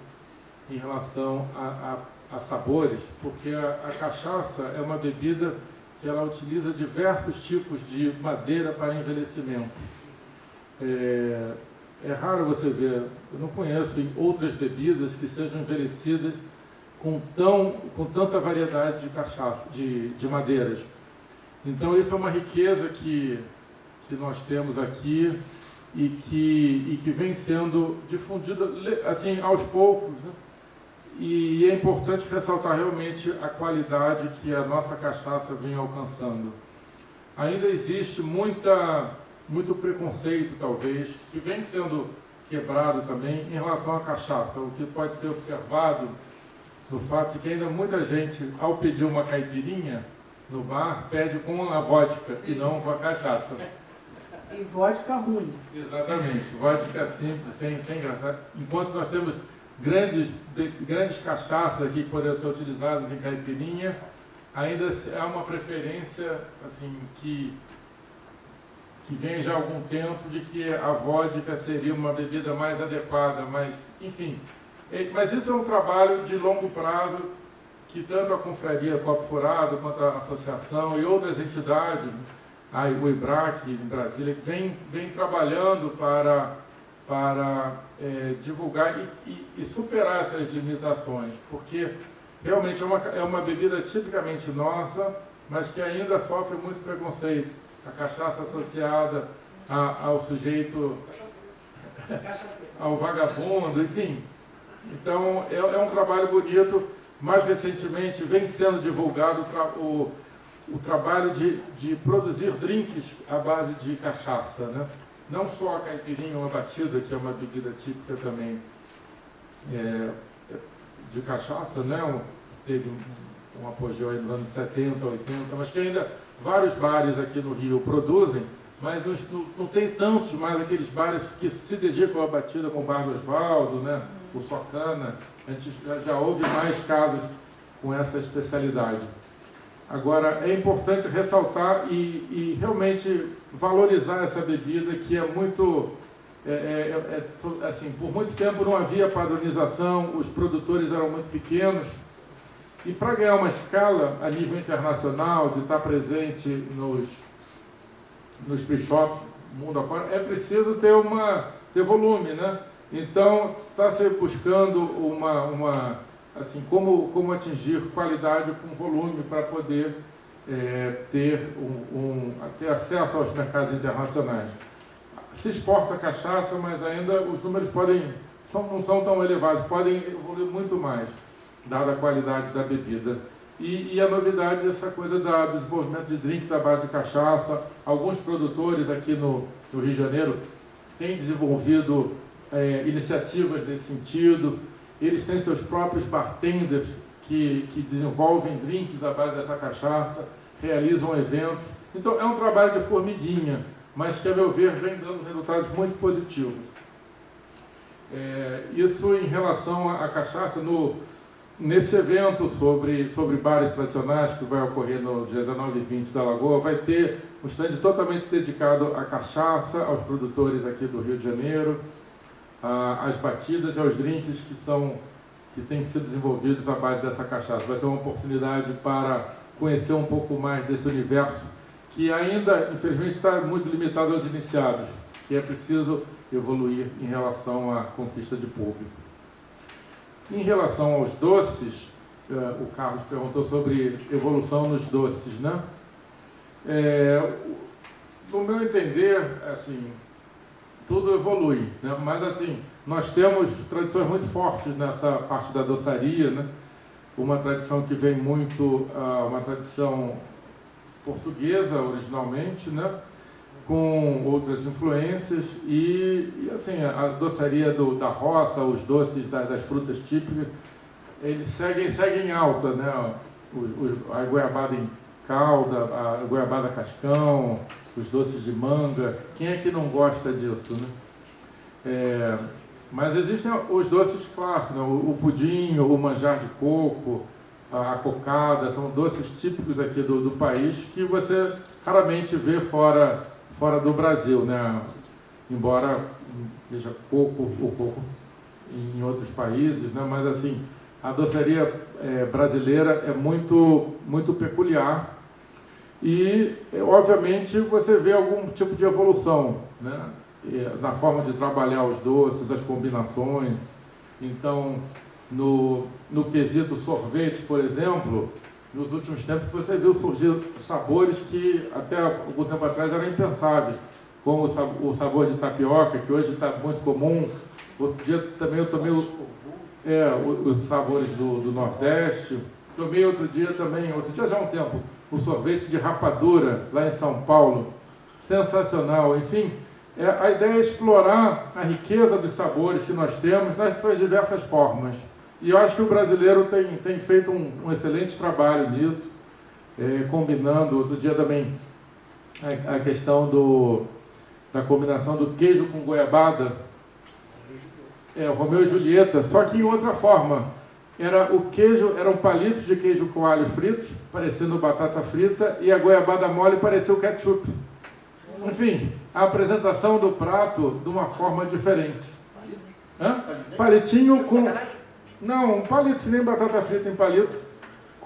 em relação a sabores, porque a cachaça é uma bebida que ela utiliza diversos tipos de madeira para envelhecimento. É raro você ver, eu não conheço em outras bebidas que sejam envelhecidas com tanta variedade de cachaça, de madeiras. Então isso é uma riqueza que nós temos aqui e que vem sendo difundida assim aos poucos, né? E é importante ressaltar realmente a qualidade que a nossa cachaça vem alcançando. Ainda existe muito preconceito, talvez, que vem sendo quebrado também em relação à cachaça, o que pode ser observado no fato de que ainda muita gente, ao pedir uma caipirinha no bar, pede com a vodka e não com a cachaça. E vodka ruim. Exatamente, vodka simples, sem graça. Enquanto nós temos grandes cachaças aqui que podem ser utilizadas em caipirinha, ainda há uma preferência assim, que vem já há algum tempo de que a vodka seria uma bebida mais adequada, mas, enfim. Mas isso é um trabalho de longo prazo que tanto a Confraria Copo Furado, quanto a associação e outras entidades, o IBRAC em Brasília, vem trabalhando para divulgar e superar essas limitações, porque realmente é uma bebida tipicamente nossa, mas que ainda sofre muito preconceito. A cachaça associada ao sujeito, ao vagabundo, enfim. Então, é um trabalho bonito. Mais recentemente, vem sendo divulgado o trabalho de produzir drinks à base de cachaça, né? Não só a caipirinha ou a batida, que é uma bebida típica também de cachaça, né? Teve um apogeu aí nos anos 70, 80, mas que ainda vários bares aqui no Rio produzem, mas não tem tantos mais aqueles bares que se dedicam à batida, como o Bar do Osvaldo, né? O Socana. A gente já houve mais casos com essa especialidade. Agora, é importante ressaltar e realmente valorizar essa bebida, que é muito... assim, por muito tempo não havia padronização, os produtores eram muito pequenos, e para ganhar uma escala a nível internacional, de estar presente nos free shops, mundo afora, é preciso ter volume, né? Então, está se buscando assim, como atingir qualidade com volume para poder ter acesso aos mercados internacionais. Se exporta cachaça, mas ainda os números não são tão elevados, podem evoluir muito mais, dada a qualidade da bebida. E a novidade é essa coisa do desenvolvimento de drinks à base de cachaça. Alguns produtores aqui no Rio de Janeiro têm desenvolvido iniciativas nesse sentido. Eles têm seus próprios bartenders que desenvolvem drinks à base dessa cachaça, realizam eventos. Então, é um trabalho de formiguinha, mas que, a meu ver, vem dando resultados muito positivos. Isso em relação à cachaça, nesse evento sobre bares tradicionais, que vai ocorrer no dia 19 e 20 da Lagoa, vai ter um stand totalmente dedicado à cachaça, aos produtores aqui do Rio de Janeiro, às batidas e aos drinks que têm sido desenvolvidos à base dessa cachaça. Vai ser uma oportunidade para conhecer um pouco mais desse universo, que ainda, infelizmente, está muito limitado aos iniciados, que é preciso evoluir em relação à conquista de público. Em relação aos doces, o Carlos perguntou sobre evolução nos doces, né? No meu entender, assim, tudo evolui, né? Mas, assim, nós temos tradições muito fortes nessa parte da doçaria, né? Uma tradição que vem muito, uma tradição portuguesa originalmente, né? Com outras influências e assim, a doçaria da roça, os doces das frutas típicas, eles seguem em alta, né? A goiabada em calda, a goiabada cascão, os doces de manga. Quem é que não gosta disso, né? Mas existem os doces clássicos, né? O pudim, o manjar de coco, a cocada, são doces típicos aqui do país que você raramente vê fora do Brasil, né? Embora veja pouco em outros países, né? Mas assim, a doçaria brasileira é muito peculiar e, obviamente, você vê algum tipo de evolução, né? Na forma de trabalhar os doces, as combinações. Então, no quesito sorvete, por exemplo, nos últimos tempos você viu surgir sabores que até algum tempo atrás eram impensáveis, como o sabor de tapioca, que hoje está muito comum. Outro dia também eu tomei os sabores do Nordeste. Tomei outro dia já há um tempo, o sorvete de rapadura, lá em São Paulo. Sensacional. Enfim, a ideia é explorar a riqueza dos sabores que nós temos nas suas diversas formas. E eu acho que o brasileiro tem feito um excelente trabalho nisso, combinando. Outro dia também a questão da combinação do queijo com goiabada, Romeu e Julieta, só que em outra forma. Eram palitos de queijo coalho fritos, parecendo batata frita, e a goiabada mole pareceu ketchup. Enfim, a apresentação do prato de uma forma diferente. Palitinho com... Não, um palito, nem batata frita em palito.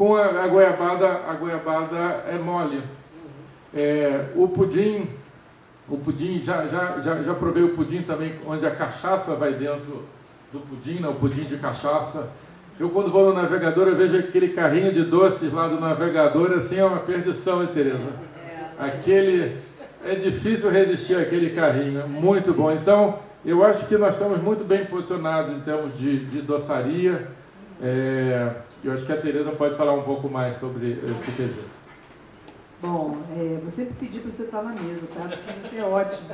com a goiabada é mole. O pudim já provei o pudim também, onde a cachaça vai dentro do pudim, né? O pudim de cachaça. Eu, quando vou no navegador, eu vejo aquele carrinho de doces lá do navegador, assim, é uma perdição, hein, Tereza? É difícil resistir àquele carrinho, muito bom. Então, eu acho que nós estamos muito bem posicionados em termos de doçaria. Eu acho que a Tereza pode falar um pouco mais sobre esse quesito. Bom, vou sempre pedir para você estar na mesa, tá? Porque você é ótimo.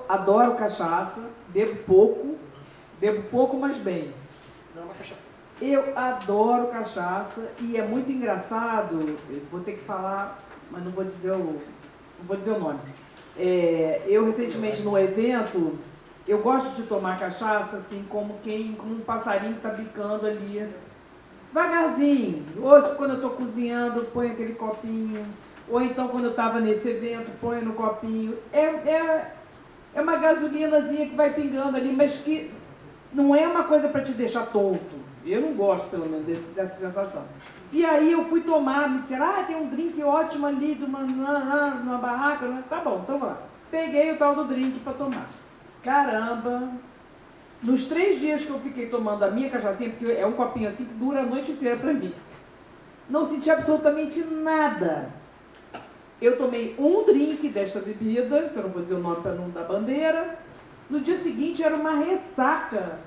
Adoro cachaça, bebo pouco, mas bem. Não é uma cachaça. Eu adoro cachaça e é muito engraçado, vou ter que falar, mas não vou dizer o nome. Eu recentemente num evento, eu gosto de tomar cachaça assim como um passarinho que está bicando ali, devagarzinho. Ou quando eu estou cozinhando, põe aquele copinho, ou então quando eu estava nesse evento, põe no copinho. É uma gasolinazinha que vai pingando ali, mas que não é uma coisa para te deixar tonto. Eu não gosto, pelo menos, dessa sensação. E aí eu fui tomar, me disseram, tem um drink ótimo ali, numa barraca. Tá bom, então vou lá. Peguei o tal do drink para tomar. Caramba! Nos 3 dias que eu fiquei tomando a minha cachaçinha, porque é um copinho assim que dura a noite inteira para mim, não senti absolutamente nada. Eu tomei um drink desta bebida, que eu não vou dizer o nome para não dar bandeira. No dia seguinte era uma ressaca,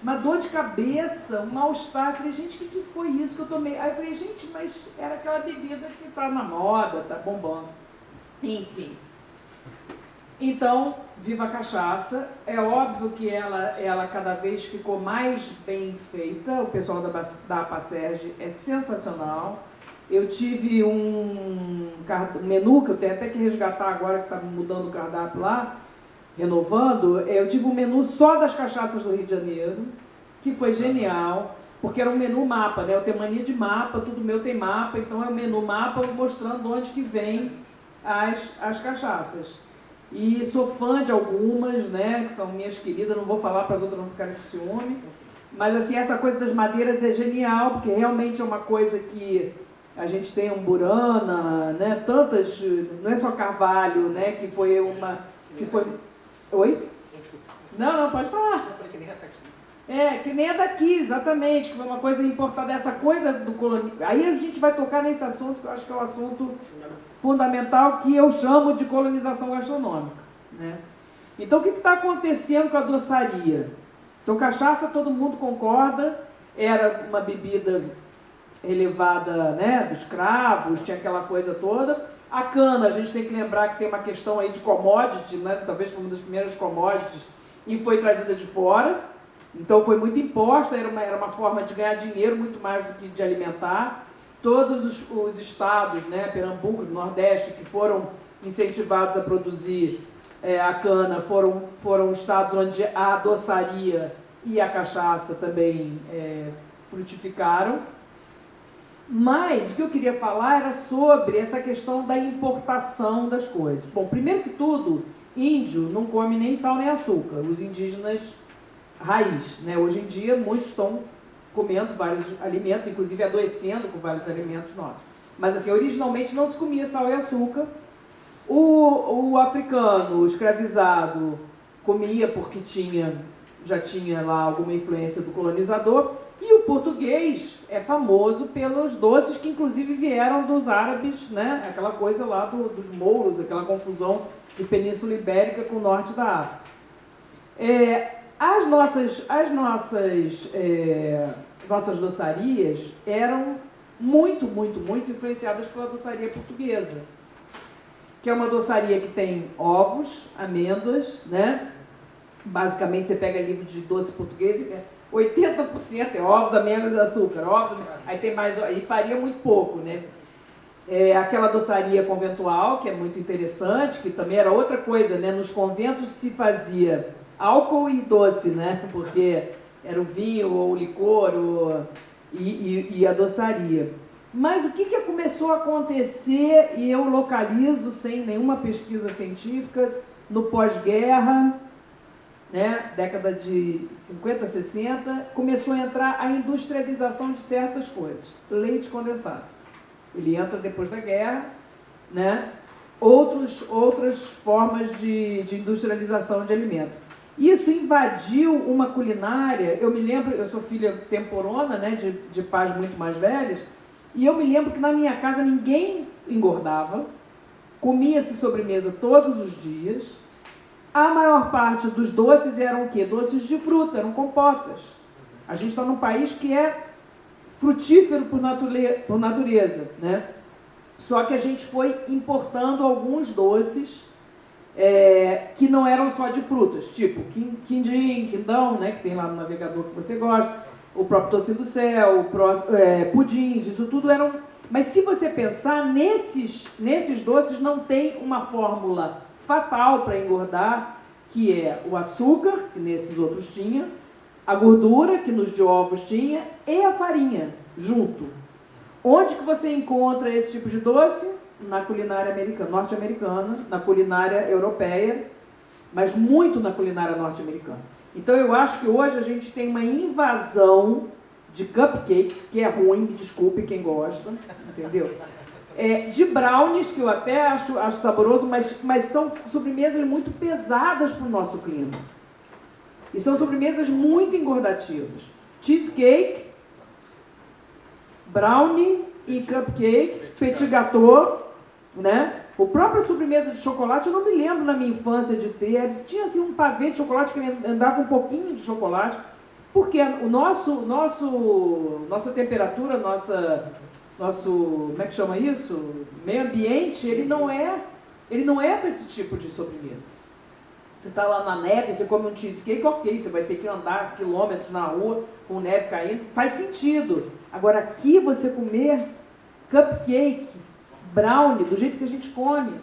uma dor de cabeça, um mal-estar. Eu falei, gente, o que foi isso que eu tomei? Aí eu falei, gente, mas era aquela bebida que está na moda, está bombando. Enfim. Então, viva a cachaça. É óbvio que ela cada vez ficou mais bem feita. O pessoal da Apacerge é sensacional. Eu tive um menu, que eu tenho até que resgatar agora, que está mudando o cardápio lá, renovando. Eu tive um menu só das cachaças do Rio de Janeiro, que foi genial, porque era um menu mapa, né? Eu tenho mania de mapa, tudo meu tem mapa, então é um menu mapa mostrando onde que vem as cachaças. E sou fã de algumas, né, que são minhas queridas, não vou falar para as outras não ficarem com ciúme, mas assim, essa coisa das madeiras é genial, porque realmente é uma coisa que a gente tem umburana, né, tantas, não é só carvalho, né, que foi uma... Oi? Não, pode falar. Eu falei que nem é daqui. Que nem é daqui, exatamente, que foi uma coisa importada, essa coisa do colonialismo. Aí a gente vai tocar nesse assunto, que eu acho que é um assunto fundamental, que eu chamo de colonização gastronômica, né? Então, o que está acontecendo com a doçaria? Então, cachaça, todo mundo concorda, era uma bebida elevada, né, dos cravos, tinha aquela coisa toda. A cana, a gente tem que lembrar que tem uma questão aí de commodity, né, talvez foi uma das primeiras commodities, e foi trazida de fora. Então foi muito imposta, era uma forma de ganhar dinheiro muito mais do que de alimentar. Todos os estados, né, Pernambuco, Nordeste, que foram incentivados a produzir a cana, foram estados onde a doçaria e a cachaça também frutificaram. Mas o que eu queria falar era sobre essa questão da importação das coisas. Bom, primeiro que tudo, índio não come nem sal nem açúcar, os indígenas raiz, né? Hoje em dia muitos estão comendo vários alimentos, inclusive adoecendo com vários alimentos nossos. Mas assim, originalmente não se comia sal e açúcar. O africano escravizado comia porque já tinha lá alguma influência do colonizador. E o português é famoso pelos doces que inclusive vieram dos árabes, né? Aquela coisa lá dos mouros, aquela confusão de Península Ibérica com o norte da África. As nossas doçarias eram muito influenciadas pela doçaria portuguesa, que é uma doçaria que tem ovos, amêndoas, né? Basicamente, você pega livro de doce português, 80% é ovos, amêndoas e açúcar. Aí tem mais, e farinha muito pouco, né? Aquela doçaria conventual, que é muito interessante, que também era outra coisa, né? Nos conventos se fazia álcool e doce, né? Porque era o vinho, ou o licor, e a doçaria. Mas o que começou a acontecer, e eu localizo sem nenhuma pesquisa científica, no pós-guerra, né, década de 50, 60, começou a entrar a industrialização de certas coisas. Leite condensado. Ele entra depois da guerra, né? Outras formas de industrialização de alimento. Isso invadiu uma culinária. Eu me lembro, eu sou filha temporona, né, de pais muito mais velhos, e eu me lembro que na minha casa ninguém engordava, comia-se sobremesa todos os dias. A maior parte dos doces eram o quê? Doces de fruta, eram compotas. A gente está num país que é frutífero por natureza, né? Só que a gente foi importando alguns doces que não eram só de frutas, tipo quindim, quindão, né, que tem lá no navegador que você gosta, o próprio doce do céu, pudins, isso tudo eram... Mas se você pensar, nesses doces não tem uma fórmula fatal para engordar, que é o açúcar, que nesses outros tinha, a gordura, que nos de ovos tinha, e a farinha, junto. Onde que você encontra esse tipo de doce? Na culinária americana, norte-americana, na culinária europeia, mas muito na culinária norte-americana. Então eu acho que hoje a gente tem uma invasão de cupcakes, que é ruim, me desculpe quem gosta, entendeu? De brownies, que eu até acho saboroso, mas são sobremesas muito pesadas para o nosso clima. E são sobremesas muito engordativas. Cheesecake, brownie e cupcake, petit gâteau, né? O próprio sobremesa de chocolate, eu não me lembro na minha infância de ter. Tinha assim um pavê de chocolate que andava um pouquinho de chocolate, porque o nossa temperatura, nosso, como é que chama isso? Meio ambiente, ele não é para esse tipo de sobremesa. Você está lá na neve, você come um cheesecake, ok, você vai ter que andar quilômetros na rua com neve caindo, faz sentido. Agora aqui você comer cupcake, brownie, do jeito que a gente come.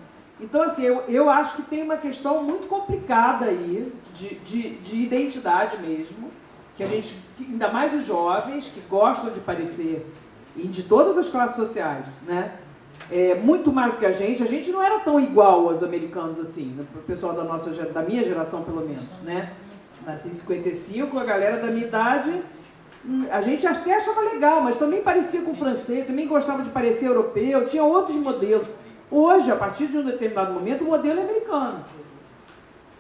Então assim, eu acho que tem uma questão muito complicada aí, de identidade mesmo, que a gente, ainda mais os jovens, que gostam de parecer, e de todas as classes sociais, né? Muito mais do que a gente não era tão igual aos americanos assim, né? O pessoal da minha geração pelo menos, né? Nasci em 55, a galera da minha idade, a gente até achava legal, mas também parecia com o francês, também gostava de parecer europeu, tinha outros modelos. Hoje, a partir de um determinado momento, o modelo é americano.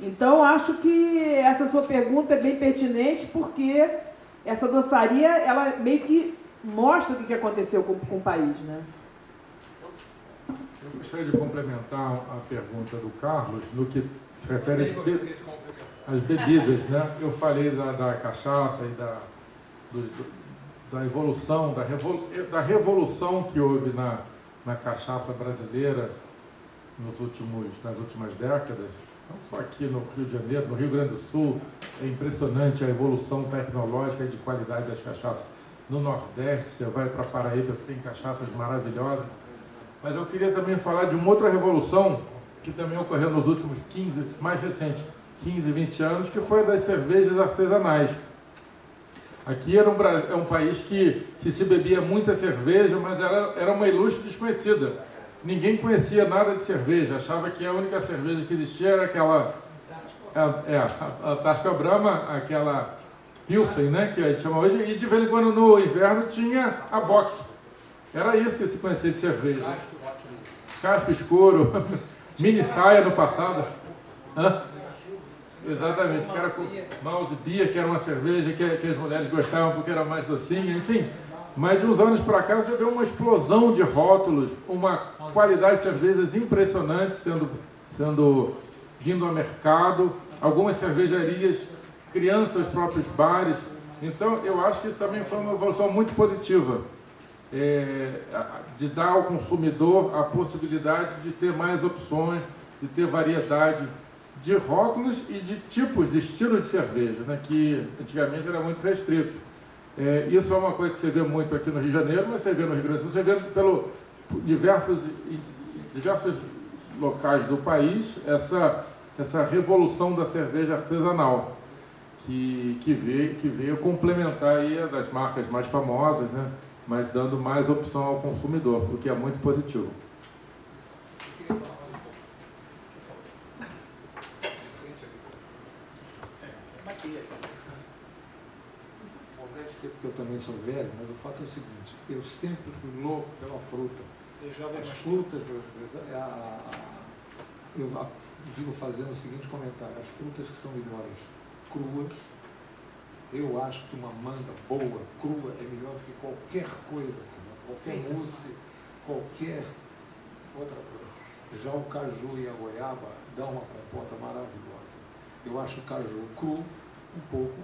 Então, acho que essa sua pergunta é bem pertinente, porque essa doçaria, ela meio que mostra o que aconteceu com o país, né? Eu gostaria de complementar a pergunta do Carlos no que se refere às bebidas, né? Eu falei da cachaça e da evolução, da revolução que houve na cachaça brasileira nas últimas décadas, não só aqui no Rio de Janeiro, no Rio Grande do Sul. É impressionante a evolução tecnológica e de qualidade das cachaças. No Nordeste, você vai para Paraíba, tem cachaças maravilhosas. Mas eu queria também falar de uma outra revolução que também ocorreu nos últimos 15, 20 anos, que foi a das cervejas artesanais. Aqui é um país que se bebia muita cerveja, mas era uma ilustre desconhecida. Ninguém conhecia nada de cerveja, achava que a única cerveja que existia era aquela, a Antártica Brahma, aquela Pilsen, né, que a gente chama hoje, e de vez em quando no inverno tinha a Bock. Era isso que se conhecia de cerveja. Casco escuro, mini saia no passado. Hã? Exatamente, que era com Mouse Beer, que era uma cerveja que as mulheres gostavam porque era mais docinha, enfim. Mas de uns anos para cá você vê uma explosão de rótulos, uma qualidade de cervejas impressionante vindo ao mercado, algumas cervejarias criando seus próprios bares. Então eu acho que isso também foi uma evolução muito positiva, de dar ao consumidor a possibilidade de ter mais opções, de ter variedade de rótulos e de tipos, de estilos de cerveja, né, que antigamente era muito restrito. Isso é uma coisa que você vê muito aqui no Rio de Janeiro, mas você vê no Rio Grande do Sul, você vê pelo diversos locais do país essa revolução da cerveja artesanal, que veio complementar aí a das marcas mais famosas, né, mas dando mais opção ao consumidor, o que é muito positivo. também sou velho, mas o fato é o seguinte, eu sempre fui louco pela fruta. Você jovem As mais frutas, eu vivo fazendo o seguinte comentário, as frutas que são melhores cruas, eu acho que uma manga boa, crua, é melhor do que qualquer coisa, qualquer mousse, qualquer outra coisa. Já o caju e a goiaba dão uma compota maravilhosa. Eu acho o caju cru, um pouco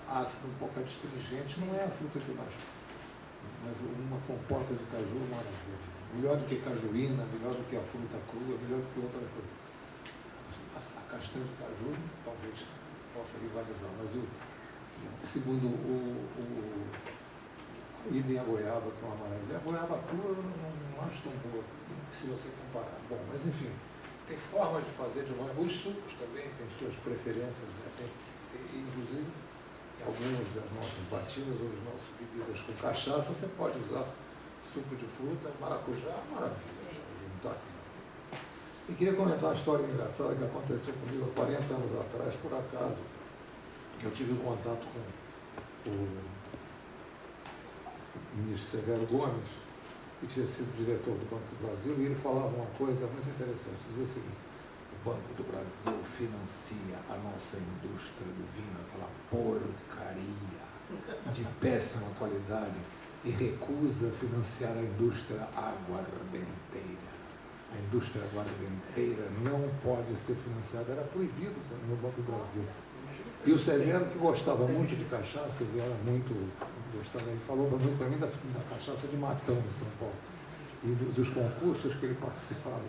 ácido, um pouco astringente, não é a fruta que eu mais gosto. Mas uma compota de caju é maravilhosa. Melhor do que cajuína, melhor do que a fruta crua, melhor do que outras coisas. A castanha de caju talvez possa rivalizar, mas segundo idem a goiaba, que é uma maravilha. A goiaba crua eu não acho tão boa, se você comparar. Bom, mas enfim, tem formas de fazer de manhã. Os sucos também têm suas preferências, né? Tem, inclusive, algumas das nossas batidas ou das nossas bebidas com cachaça, você pode usar suco de fruta, maracujá, maravilha, juntar. E queria comentar uma história engraçada que aconteceu comigo há 40 anos atrás, por acaso. Eu tive um contato com o ministro Severo Gomes, que tinha sido diretor do Banco do Brasil, e ele falava uma coisa muito interessante, dizia o seguinte: o Banco do Brasil financia a nossa indústria do vinho, aquela porcaria de péssima qualidade, e recusa financiar a indústria aguardenteira. A indústria aguardenteira não pode ser financiada, era proibido no Banco do Brasil. E o Severo, que gostava muito de cachaça, ele era muito, gostava, ele falou muito para mim da cachaça de Matão, em São Paulo, e dos concursos que ele participava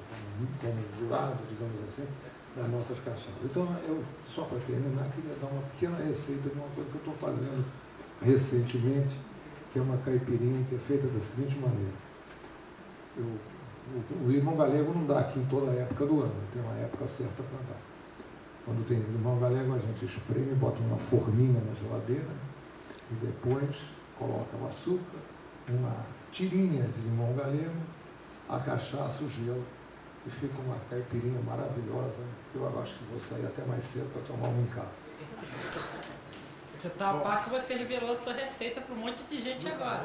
como jurado, digamos assim, das nossas cachaças. Então, eu, só para terminar, queria dar uma pequena receita de uma coisa que eu estou fazendo recentemente, que é uma caipirinha que é feita da seguinte maneira. O limão galego não dá aqui em toda a época do ano, tem uma época certa para dar. Quando tem limão galego, a gente espreme, bota uma forminha na geladeira e depois coloca o açúcar, uma tirinha de limão galego, a cachaça, o gelo, e fica uma caipirinha maravilhosa, que eu acho que vou sair até mais cedo para tomar uma em casa. Você tá a par que você revelou a sua receita para um monte de gente agora.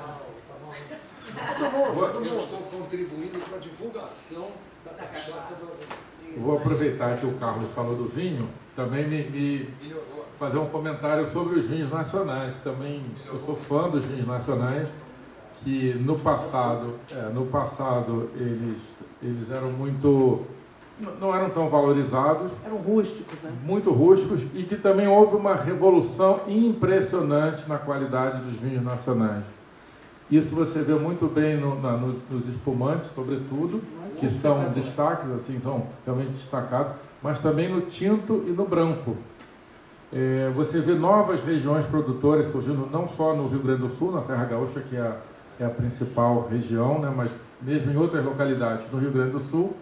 Eu estou contribuindo para a divulgação da cachaça brasileira. Vou aproveitar que o Carlos falou do vinho, também me fazer um comentário sobre os vinhos nacionais. Também eu sou fã dos vinhos nacionais, que no passado eles eram muito, não eram tão valorizados. Eram rústicos, né? Muito rústicos, e que também houve uma revolução impressionante na qualidade dos vinhos nacionais. Isso você vê muito bem nos espumantes, sobretudo, que são destaques, assim, são realmente destacados, mas também no tinto e no branco. Você vê novas regiões produtoras surgindo, não só no Rio Grande do Sul, na Serra Gaúcha, que é a principal região, né, mas mesmo em outras localidades no Rio Grande do Sul.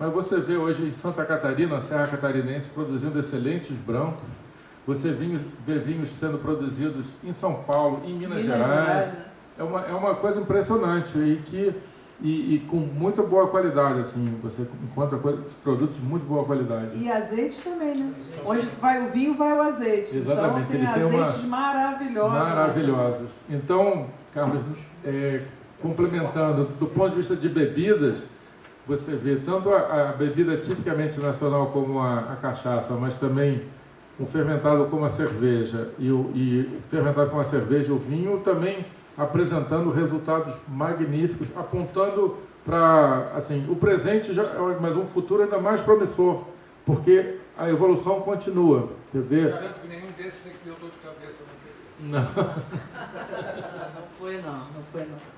Mas você vê hoje em Santa Catarina, a Serra Catarinense, produzindo excelentes brancos. Você vê vinhos sendo produzidos em São Paulo, em Minas Gerais. Né? É uma coisa impressionante e com muita boa qualidade, assim, você encontra produtos de muito boa qualidade. E azeite também, né? Onde vai o vinho, vai o azeite. Exatamente. Então tem azeites maravilhosos. Maravilhosos. Então, Carlos, complementando, do ponto de vista de bebidas, você vê tanto a bebida tipicamente nacional como a cachaça, mas também um fermentado como a cerveja e fermentado como a cerveja, o vinho também apresentando resultados magníficos, apontando para, assim, o presente, mas um futuro ainda mais promissor, porque a evolução continua. Quer ver? Garanto que nenhum desses aqui deu dor de cabeça. Não. Não foi não.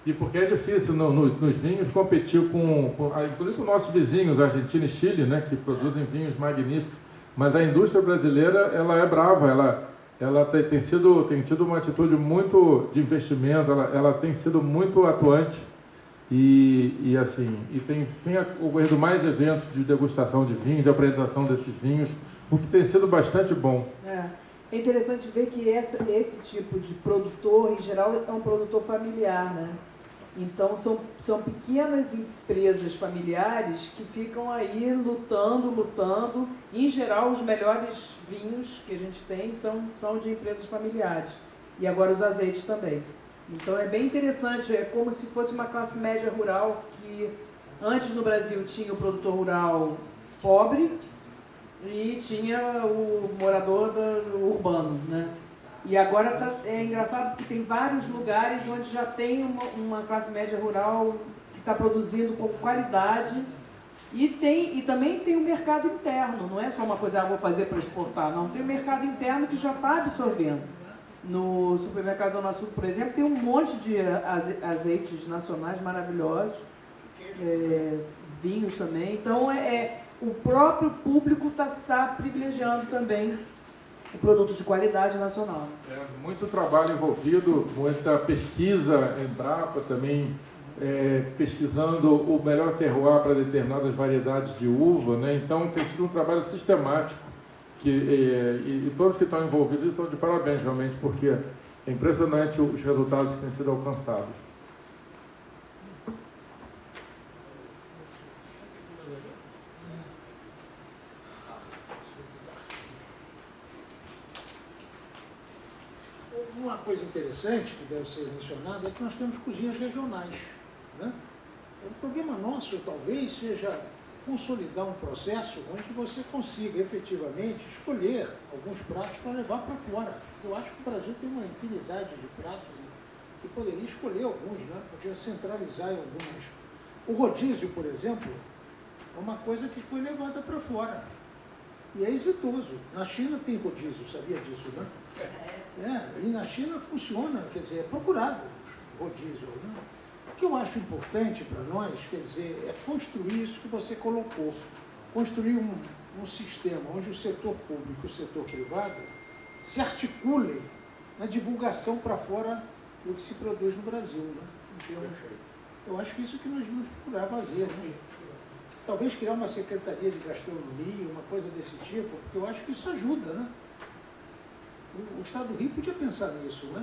E porque é difícil nos vinhos competir inclusive com nossos vizinhos, Argentina e Chile, né, que produzem vinhos magníficos, mas a indústria brasileira, ela é brava, ela tem tido uma atitude muito de investimento, ela tem sido muito atuante e tem ocorrido mais eventos de degustação de vinho, de apresentação desses vinhos, o que tem sido bastante bom. É interessante ver que esse tipo de produtor, em geral, é um produtor familiar, né? Então, são pequenas empresas familiares que ficam aí lutando. Em geral, os melhores vinhos que a gente tem são de empresas familiares. e agora os azeites também. Então é bem interessante, é como se fosse uma classe média rural que antes no Brasil tinha o produtor rural pobre e tinha o morador urbano, né? E agora é engraçado porque tem vários lugares onde já tem uma classe média rural que está produzindo com qualidade e também tem o mercado interno, não é só uma coisa, vou fazer para exportar, não, tem o mercado interno que já está absorvendo. No supermercado Zona Sul, por exemplo, tem um monte de azeites nacionais maravilhosos, vinhos também, então o próprio público está privilegiando também o produto de qualidade nacional. Muito trabalho envolvido, muita pesquisa, Embrapa também pesquisando o melhor terroir para determinadas variedades de uva, né? Então tem sido um trabalho sistemático e todos que estão envolvidos estão de parabéns realmente, porque é impressionante os resultados que têm sido alcançados. Uma coisa interessante que deve ser mencionada é que nós temos cozinhas regionais, né? O problema nosso talvez seja consolidar um processo onde você consiga efetivamente escolher alguns pratos para levar para fora. Eu acho que o Brasil tem uma infinidade de pratos e poderia escolher alguns, né? Podia centralizar em alguns. O rodízio, por exemplo, é uma coisa que foi levada para fora e é exitoso. Na China tem rodízio, sabia disso, né? E na China funciona, quer dizer, é procurado rodízio, né? O que eu acho importante para nós, quer dizer, é construir isso que você colocou, construir um sistema onde o setor público e o setor privado se articulem na divulgação para fora do que se produz no Brasil, né? Então, eu acho que isso que nós vamos procurar fazer, né? Talvez criar uma secretaria de gastronomia, uma coisa desse tipo, porque eu acho que isso ajuda, né? O Estado do Rio podia pensar nisso, né?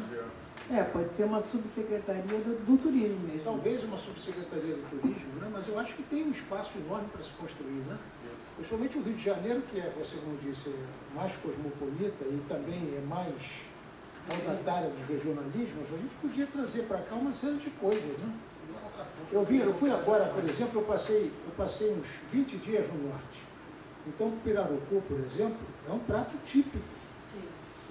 Pode ser uma subsecretaria do turismo mesmo. Talvez uma subsecretaria do turismo, né? Mas eu acho que tem um espaço enorme para se construir, né? Principalmente o Rio de Janeiro, que é, você como disse, mais cosmopolita e também é mais caudatária dos regionalismos, a gente podia trazer para cá uma série de coisas, né? Eu fui agora, por exemplo, eu passei uns 20 dias no norte. Então, o pirarucu, por exemplo, é um prato típico.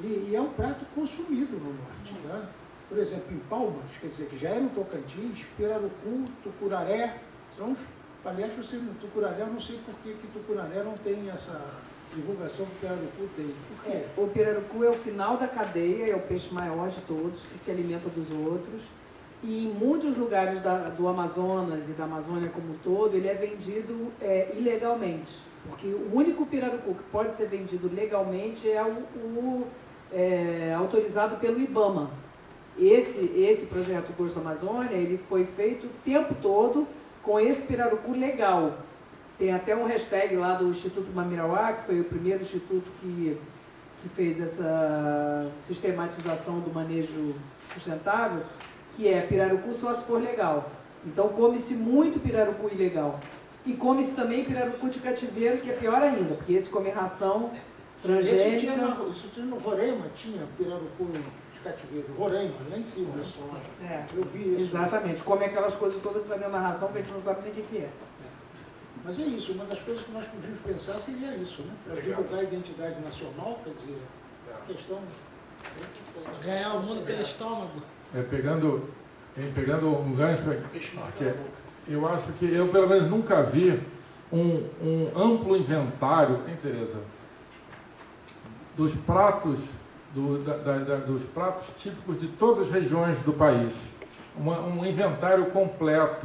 E é um prato consumido no norte, né? Por exemplo, em Palmas, quer dizer, que já é no Tocantins, pirarucu, tucuraré, são os... Aliás, você no tucuraré, eu não sei por que tucuraré não tem essa divulgação que o pirarucu tem. Por quê? O pirarucu é o final da cadeia, é o peixe maior de todos, que se alimenta dos outros. E em muitos lugares do Amazonas e da Amazônia como um todo, ele é vendido ilegalmente. Porque o único pirarucu que pode ser vendido legalmente é autorizado pelo IBAMA. Esse projeto Gosto da Amazônia, ele foi feito o tempo todo com esse pirarucu legal. Tem até um hashtag lá do Instituto Mamirauá, que foi o primeiro instituto que fez essa sistematização do manejo sustentável, que é pirarucu só se for legal. Então come-se muito pirarucu ilegal. E come-se também pirarucu de cativeiro, que é pior ainda, porque esse come ração transgênica. Isso tinha no Roraima, tinha pirarucu de cativeiro. Roraima, lá em cima. Eu vi isso. Exatamente. Come aquelas coisas todas que estão dentro da ração que a gente não sabe nem o que é. Mas é isso, uma das coisas que nós podíamos pensar seria isso, né? Para divulgar a identidade nacional, quer dizer, a questão... Ganhar o mundo pelo estômago. Pegando um gancho aqui, eu acho que eu, pelo menos, nunca vi um amplo inventário, hein, Tereza? Dos pratos, dos pratos típicos de todas as regiões do país. Um inventário completo,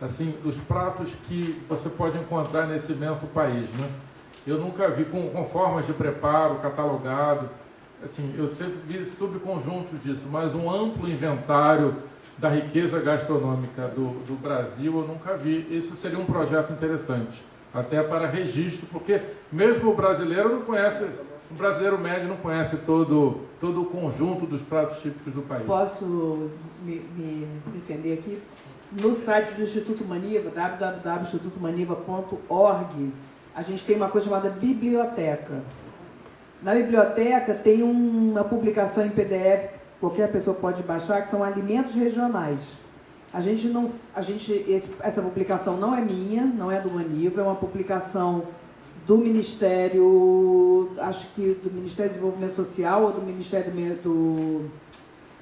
assim, dos pratos que você pode encontrar nesse imenso país, né? Eu nunca vi com formas de preparo, catalogado. Assim, eu sempre vi subconjuntos disso, mas um amplo inventário da riqueza gastronômica do Brasil eu nunca vi. Isso seria um projeto interessante, até para registro, porque mesmo o brasileiro não conhece, o brasileiro médio não conhece todo o conjunto dos pratos típicos do país. Posso me defender aqui? No site do Instituto Maniva, www.institutomaniva.org, a gente tem uma coisa chamada biblioteca. Na biblioteca tem uma publicação em PDF qualquer pessoa pode baixar, que são alimentos regionais. Essa publicação não é minha, não é do Maniva, é uma publicação do Ministério, acho que do Ministério do Desenvolvimento Social ou do Ministério do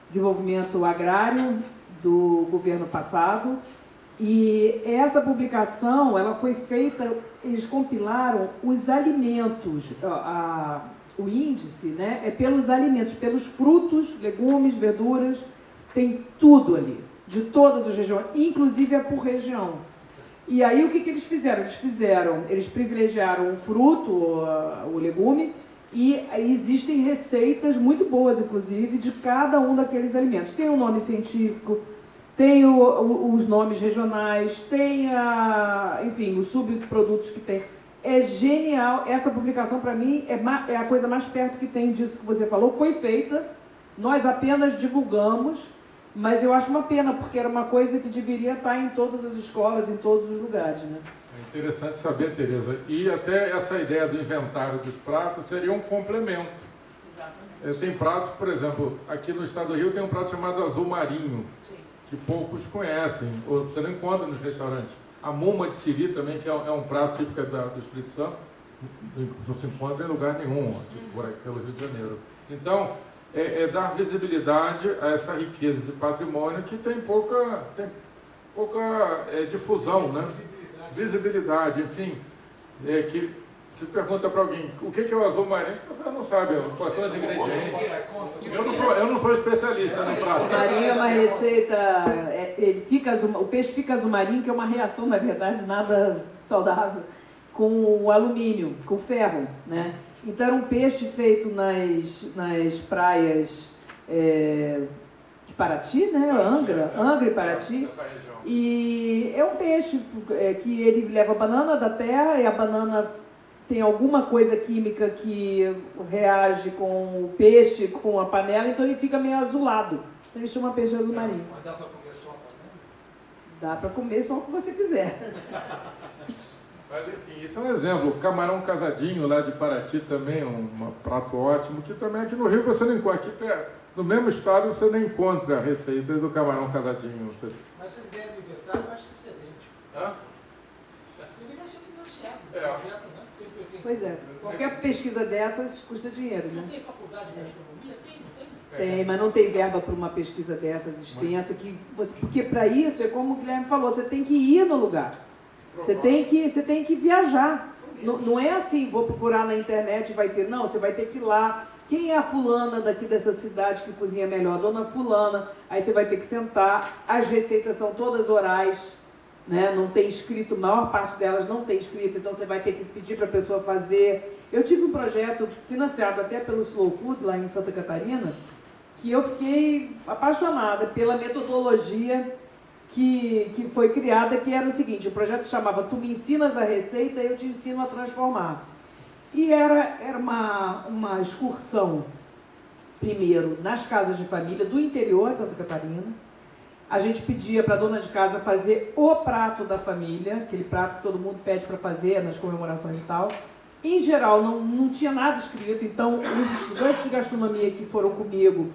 Desenvolvimento Agrário do governo passado. E essa publicação, ela foi feita, eles compilaram os alimentos, o índice, né, é pelos alimentos, pelos frutos, legumes, verduras, tem tudo ali, de todas as regiões, inclusive é por região. E aí o que eles fizeram? Eles privilegiaram o fruto, o legume, e existem receitas muito boas, inclusive, de cada um daqueles alimentos. Tem um nome científico, tem os nomes regionais, tem, enfim, os subprodutos que tem. É genial. Essa publicação, para mim, é a coisa mais perto que tem disso que você falou. Foi feita, nós apenas divulgamos, mas eu acho uma pena, porque era uma coisa que deveria estar em todas as escolas, em todos os lugares, né? É interessante saber, Tereza. E até essa ideia do inventário dos pratos seria um complemento. Exatamente. Tem pratos, por exemplo, aqui no estado do Rio tem um prato chamado azul marinho. Sim. Que poucos conhecem, ou você não encontra nos restaurantes. A muma de siri também, que é um prato típico do Espírito Santo, não se encontra em lugar nenhum, por aqui pelo Rio de Janeiro. Então, dar visibilidade a essa riqueza, esse patrimônio que tem pouca difusão, né? Visibilidade, enfim. Que pergunta para alguém, o que é o azul marinho? As pessoas não sabem, quais são os ingredientes. Eu não sou especialista no prato. O marinho é uma receita, o peixe fica azul marinho, que é uma reação, na verdade, nada saudável, com o alumínio, com o ferro, né? Então era um peixe feito nas praias de Paraty, né? Angra e Paraty. E é um peixe que ele leva a banana da terra, e a banana tem alguma coisa química que reage com o peixe, com a panela, então ele fica meio azulado. Então ele chama peixe azul marinho. Mas dá para comer só a panela? Dá para comer só o que você quiser. Mas enfim, isso é um exemplo. O camarão casadinho lá de Paraty também, um prato ótimo, que também aqui no Rio você não encontra. Aqui no mesmo estado você não encontra a receita do camarão casadinho. Mas vocês devem inventar, eu acho excelente. Hã? Deveria ser financiado o É. projeto, né? Pois é, qualquer pesquisa dessas custa dinheiro, né? Não tem faculdade de gastronomia? Tem. Tem, mas não tem verba para uma pesquisa dessas extensa, porque para isso, é como o Guilherme falou, você tem que ir no lugar. Você tem que viajar. Não é assim, vou procurar na internet e vai ter. Não, você vai ter que ir lá. Quem é a fulana daqui dessa cidade que cozinha melhor? Dona fulana. Aí você vai ter que sentar. As receitas são todas orais, né? Não tem escrito, a maior parte delas não tem escrito, então você vai ter que pedir para a pessoa fazer. Eu tive um projeto financiado até pelo Slow Food, lá em Santa Catarina, que eu fiquei apaixonada pela metodologia que foi criada, que era o seguinte: o projeto chamava Tu me ensinas a receita e eu te ensino a transformar. E era uma excursão, primeiro, nas casas de família do interior de Santa Catarina. A gente pedia para a dona de casa fazer o prato da família, aquele prato que todo mundo pede para fazer nas comemorações e tal. Em geral, não tinha nada escrito, então os estudantes de gastronomia que foram comigo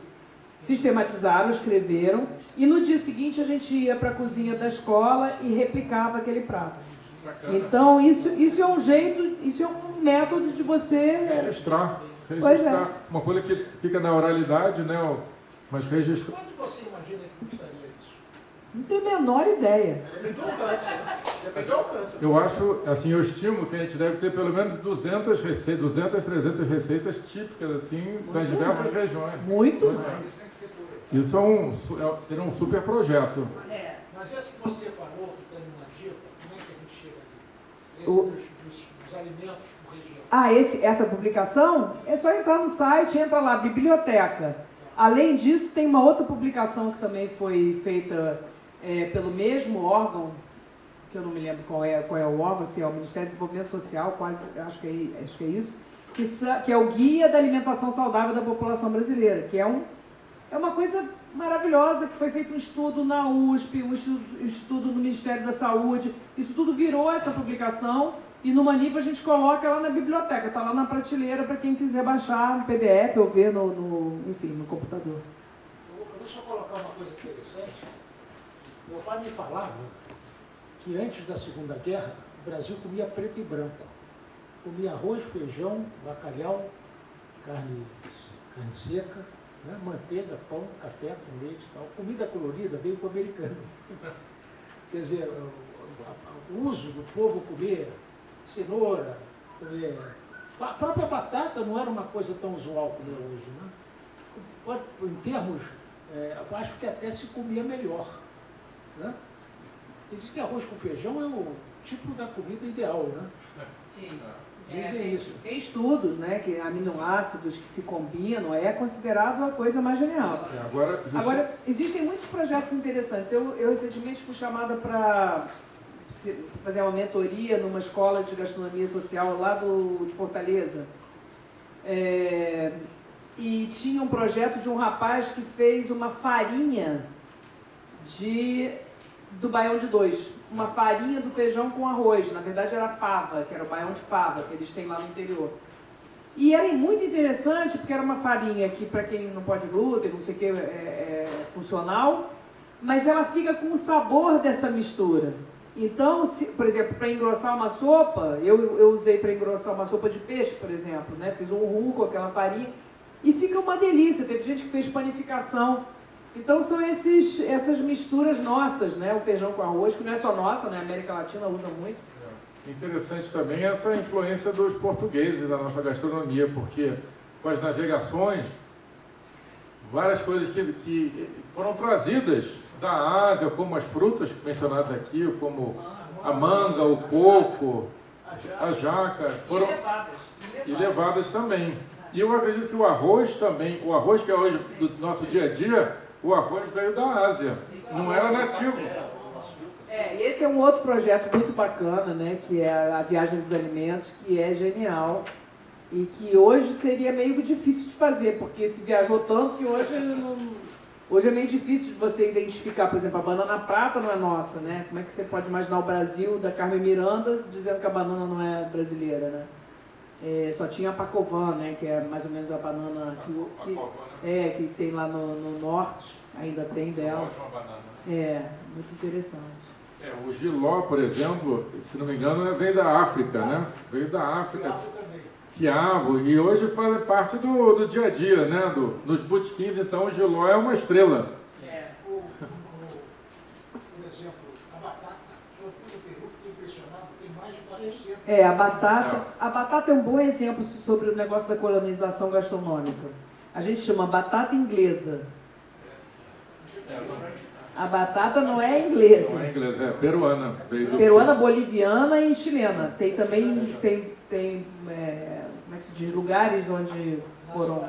sistematizaram, escreveram, e no dia seguinte a gente ia para a cozinha da escola e replicava aquele prato. Bacana. Então, isso é um jeito, isso é um método de você registrar. Pois é. Uma coisa que fica na oralidade, né? Mas registrar. Quanto você imagina que custaria isso? Não tenho a menor ideia. Depende do alcance, né? Depende do alcance. Eu acho, assim, eu estimo que a gente deve ter pelo menos 200, 300 receitas típicas, assim, das diversas regiões. Muito mais. Isso seria um super projeto. Mas esse que você falou, que tem uma dica, como é que a gente chega aqui? Esse dos alimentos por região. Essa publicação, é só entrar no site, entra lá, biblioteca. Além disso, tem uma outra publicação que também foi feita pelo mesmo órgão, que eu não me lembro qual é o órgão, se é o Ministério do Desenvolvimento Social, quase, acho que é isso, que é o Guia da Alimentação Saudável da População Brasileira, que é uma coisa maravilhosa, que foi feito um estudo na USP, um estudo no Ministério da Saúde. Isso tudo virou essa publicação e no Maniva a gente coloca ela na biblioteca, está lá na prateleira para quem quiser baixar no PDF ou ver enfim, no computador. Deixa eu colocar uma coisa interessante. Meu pai me falava que antes da Segunda Guerra, o Brasil comia preto e branco. Comia arroz, feijão, bacalhau, carne seca, né? Manteiga, pão, café com leite e tal. Comida colorida veio para o americano. Quer dizer, o uso do povo comer cenoura, comer... A própria batata não era uma coisa tão usual como é hoje, né? Em termos, eu acho que até se comia melhor, né? Diz que arroz com feijão é o tipo da comida ideal, né? Sim. Dizem isso. Tem estudos, né, que aminoácidos que se combinam é considerado a coisa mais genial. Agora, existem muitos projetos interessantes. Eu recentemente fui chamada para fazer uma mentoria numa escola de gastronomia social lá de Fortaleza. E tinha um projeto de um rapaz que fez uma farinha do baião de dois. Uma farinha do feijão com arroz. Na verdade era fava, que era o baião de fava, que eles têm lá no interior. E era muito interessante, porque era uma farinha que, para quem não pode glúten, não sei o que, é funcional, mas ela fica com o sabor dessa mistura. Então, por exemplo, para engrossar uma sopa, eu usei para engrossar uma sopa de peixe, por exemplo, né? Fiz um roux com aquela farinha e fica uma delícia. Teve gente que fez panificação. Então são essas misturas nossas, né? O feijão com arroz, que não é só nossa, né? A América Latina usa muito. Interessante também essa influência dos portugueses na nossa gastronomia, porque com as navegações, várias coisas que foram trazidas da Ásia, como as frutas mencionadas aqui, como a manga, o coco, a jaca, foram e levadas também. E eu acredito que o arroz também, o arroz que é hoje do nosso dia a dia, o arroz veio da Ásia, não era nativo. Esse é um outro projeto muito bacana, né, que é a Viagem dos Alimentos, que é genial e que hoje seria meio difícil de fazer, porque se viajou tanto que hoje é meio difícil de você identificar, por exemplo, a banana prata não é nossa, né? Como é que você pode imaginar o Brasil da Carmen Miranda dizendo que a banana não é brasileira, né? Só tinha a Pacovan, né, que é mais ou menos a banana que tem lá no norte, ainda tem dela. Ótima banana. Muito interessante. O jiló, por exemplo, se não me engano, veio da África, né? Veio da África. Quiabo, e hoje faz parte do dia a dia, né? Nos botequins, então o jiló é uma estrela. Por exemplo, a batata. Eu fui no Peru, fiquei impressionado, tem mais de 400. A batata é um bom exemplo sobre o negócio da colonização gastronômica. A gente chama batata inglesa. A batata não é inglesa. Não é inglesa, é peruana. Peruana, boliviana e chilena. Tem também, como é que se diz, lugares onde foram...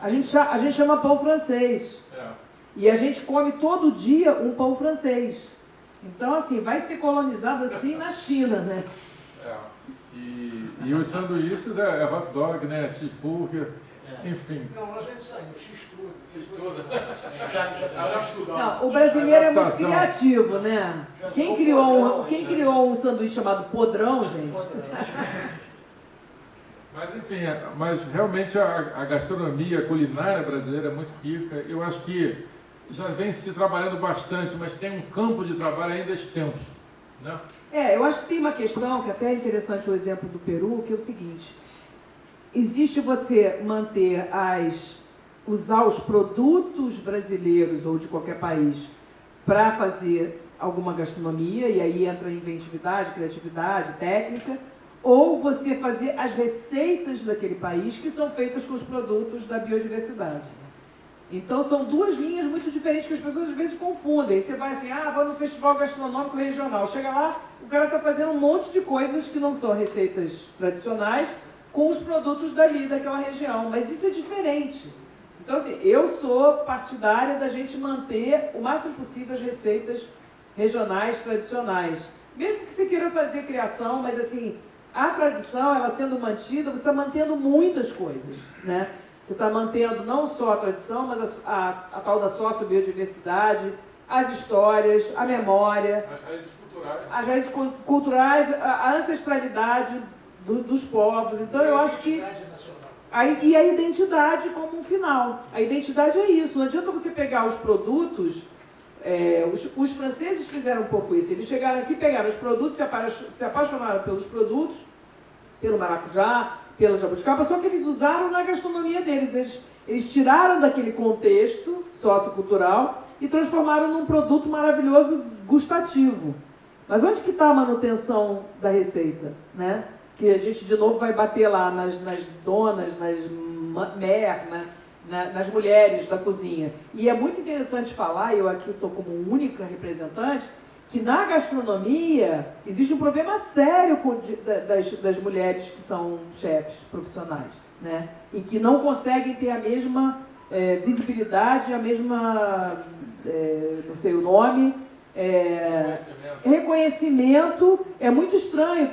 A gente chama pão francês. E a gente come todo dia um pão francês. Então, assim, vai ser colonizado assim na China, né? E os sanduíches é hot dog, né? Cheeseburger, enfim. Não, a gente saiu, x-tudo. Não, o brasileiro é muito criativo, né? Quem criou um sanduíche chamado podrão, gente? Mas, enfim, mas realmente a gastronomia, a culinária brasileira é muito rica. Eu acho que já vem se trabalhando bastante, mas tem um campo de trabalho ainda extenso, né? Eu acho que tem uma questão, que até é interessante o exemplo do Peru, que é o seguinte: existe você manter usar os produtos brasileiros ou de qualquer país para fazer alguma gastronomia, e aí entra inventividade, criatividade, técnica, ou você fazer as receitas daquele país que são feitas com os produtos da biodiversidade. Então são duas linhas muito diferentes que as pessoas às vezes confundem. Você vai assim, vou no festival gastronômico regional, chega lá, o cara está fazendo um monte de coisas que não são receitas tradicionais com os produtos dali, daquela região, mas isso é diferente. Então, assim, eu sou partidária da gente manter o máximo possível as receitas regionais, tradicionais. Mesmo que você queira fazer criação, mas, assim, a tradição, ela sendo mantida, você está mantendo muitas coisas, né? Você está mantendo não só a tradição, mas a tal da sociobiodiversidade, as histórias, a memória, as raízes culturais, a ancestralidade dos povos. Então, eu acho que E a identidade como um final. A identidade é isso. Não adianta você pegar os produtos. Os franceses fizeram um pouco isso. Eles chegaram aqui, pegaram os produtos, se apaixonaram pelos produtos, pelo maracujá, pela jabuticaba, só que eles usaram na gastronomia deles. Eles tiraram daquele contexto sociocultural e transformaram num produto maravilhoso, gustativo. Mas onde que está a manutenção da receita, né? Que a gente, de novo, vai bater lá nas donas, nas mulheres da cozinha. E é muito interessante falar, eu aqui estou como única representante, que na gastronomia existe um problema sério das mulheres que são chefes profissionais, né? E que não conseguem ter a mesma visibilidade, a mesma, não sei o nome, reconhecimento. É muito estranho.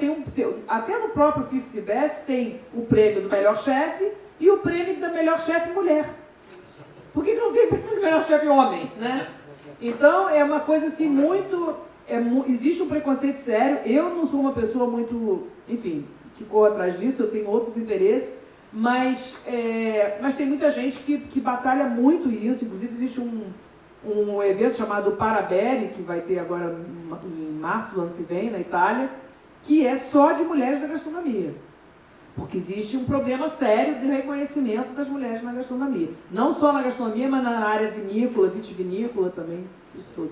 Até no próprio 50 Best tem o prêmio do melhor chefe e o prêmio da melhor chefe mulher. Por que não tem o prêmio do melhor chefe homem, né? Então, é uma coisa assim muito... existe um preconceito sério. Eu não sou uma pessoa muito, enfim, que corre atrás disso, eu tenho outros interesses, mas tem muita gente que batalha muito isso. Inclusive, existe um evento chamado Parabelli, que vai ter agora em março do ano que vem, na Itália, que é só de mulheres da gastronomia. Porque existe um problema sério de reconhecimento das mulheres na gastronomia. Não só na gastronomia, mas na área vinícola, vitivinícola também, isso tudo.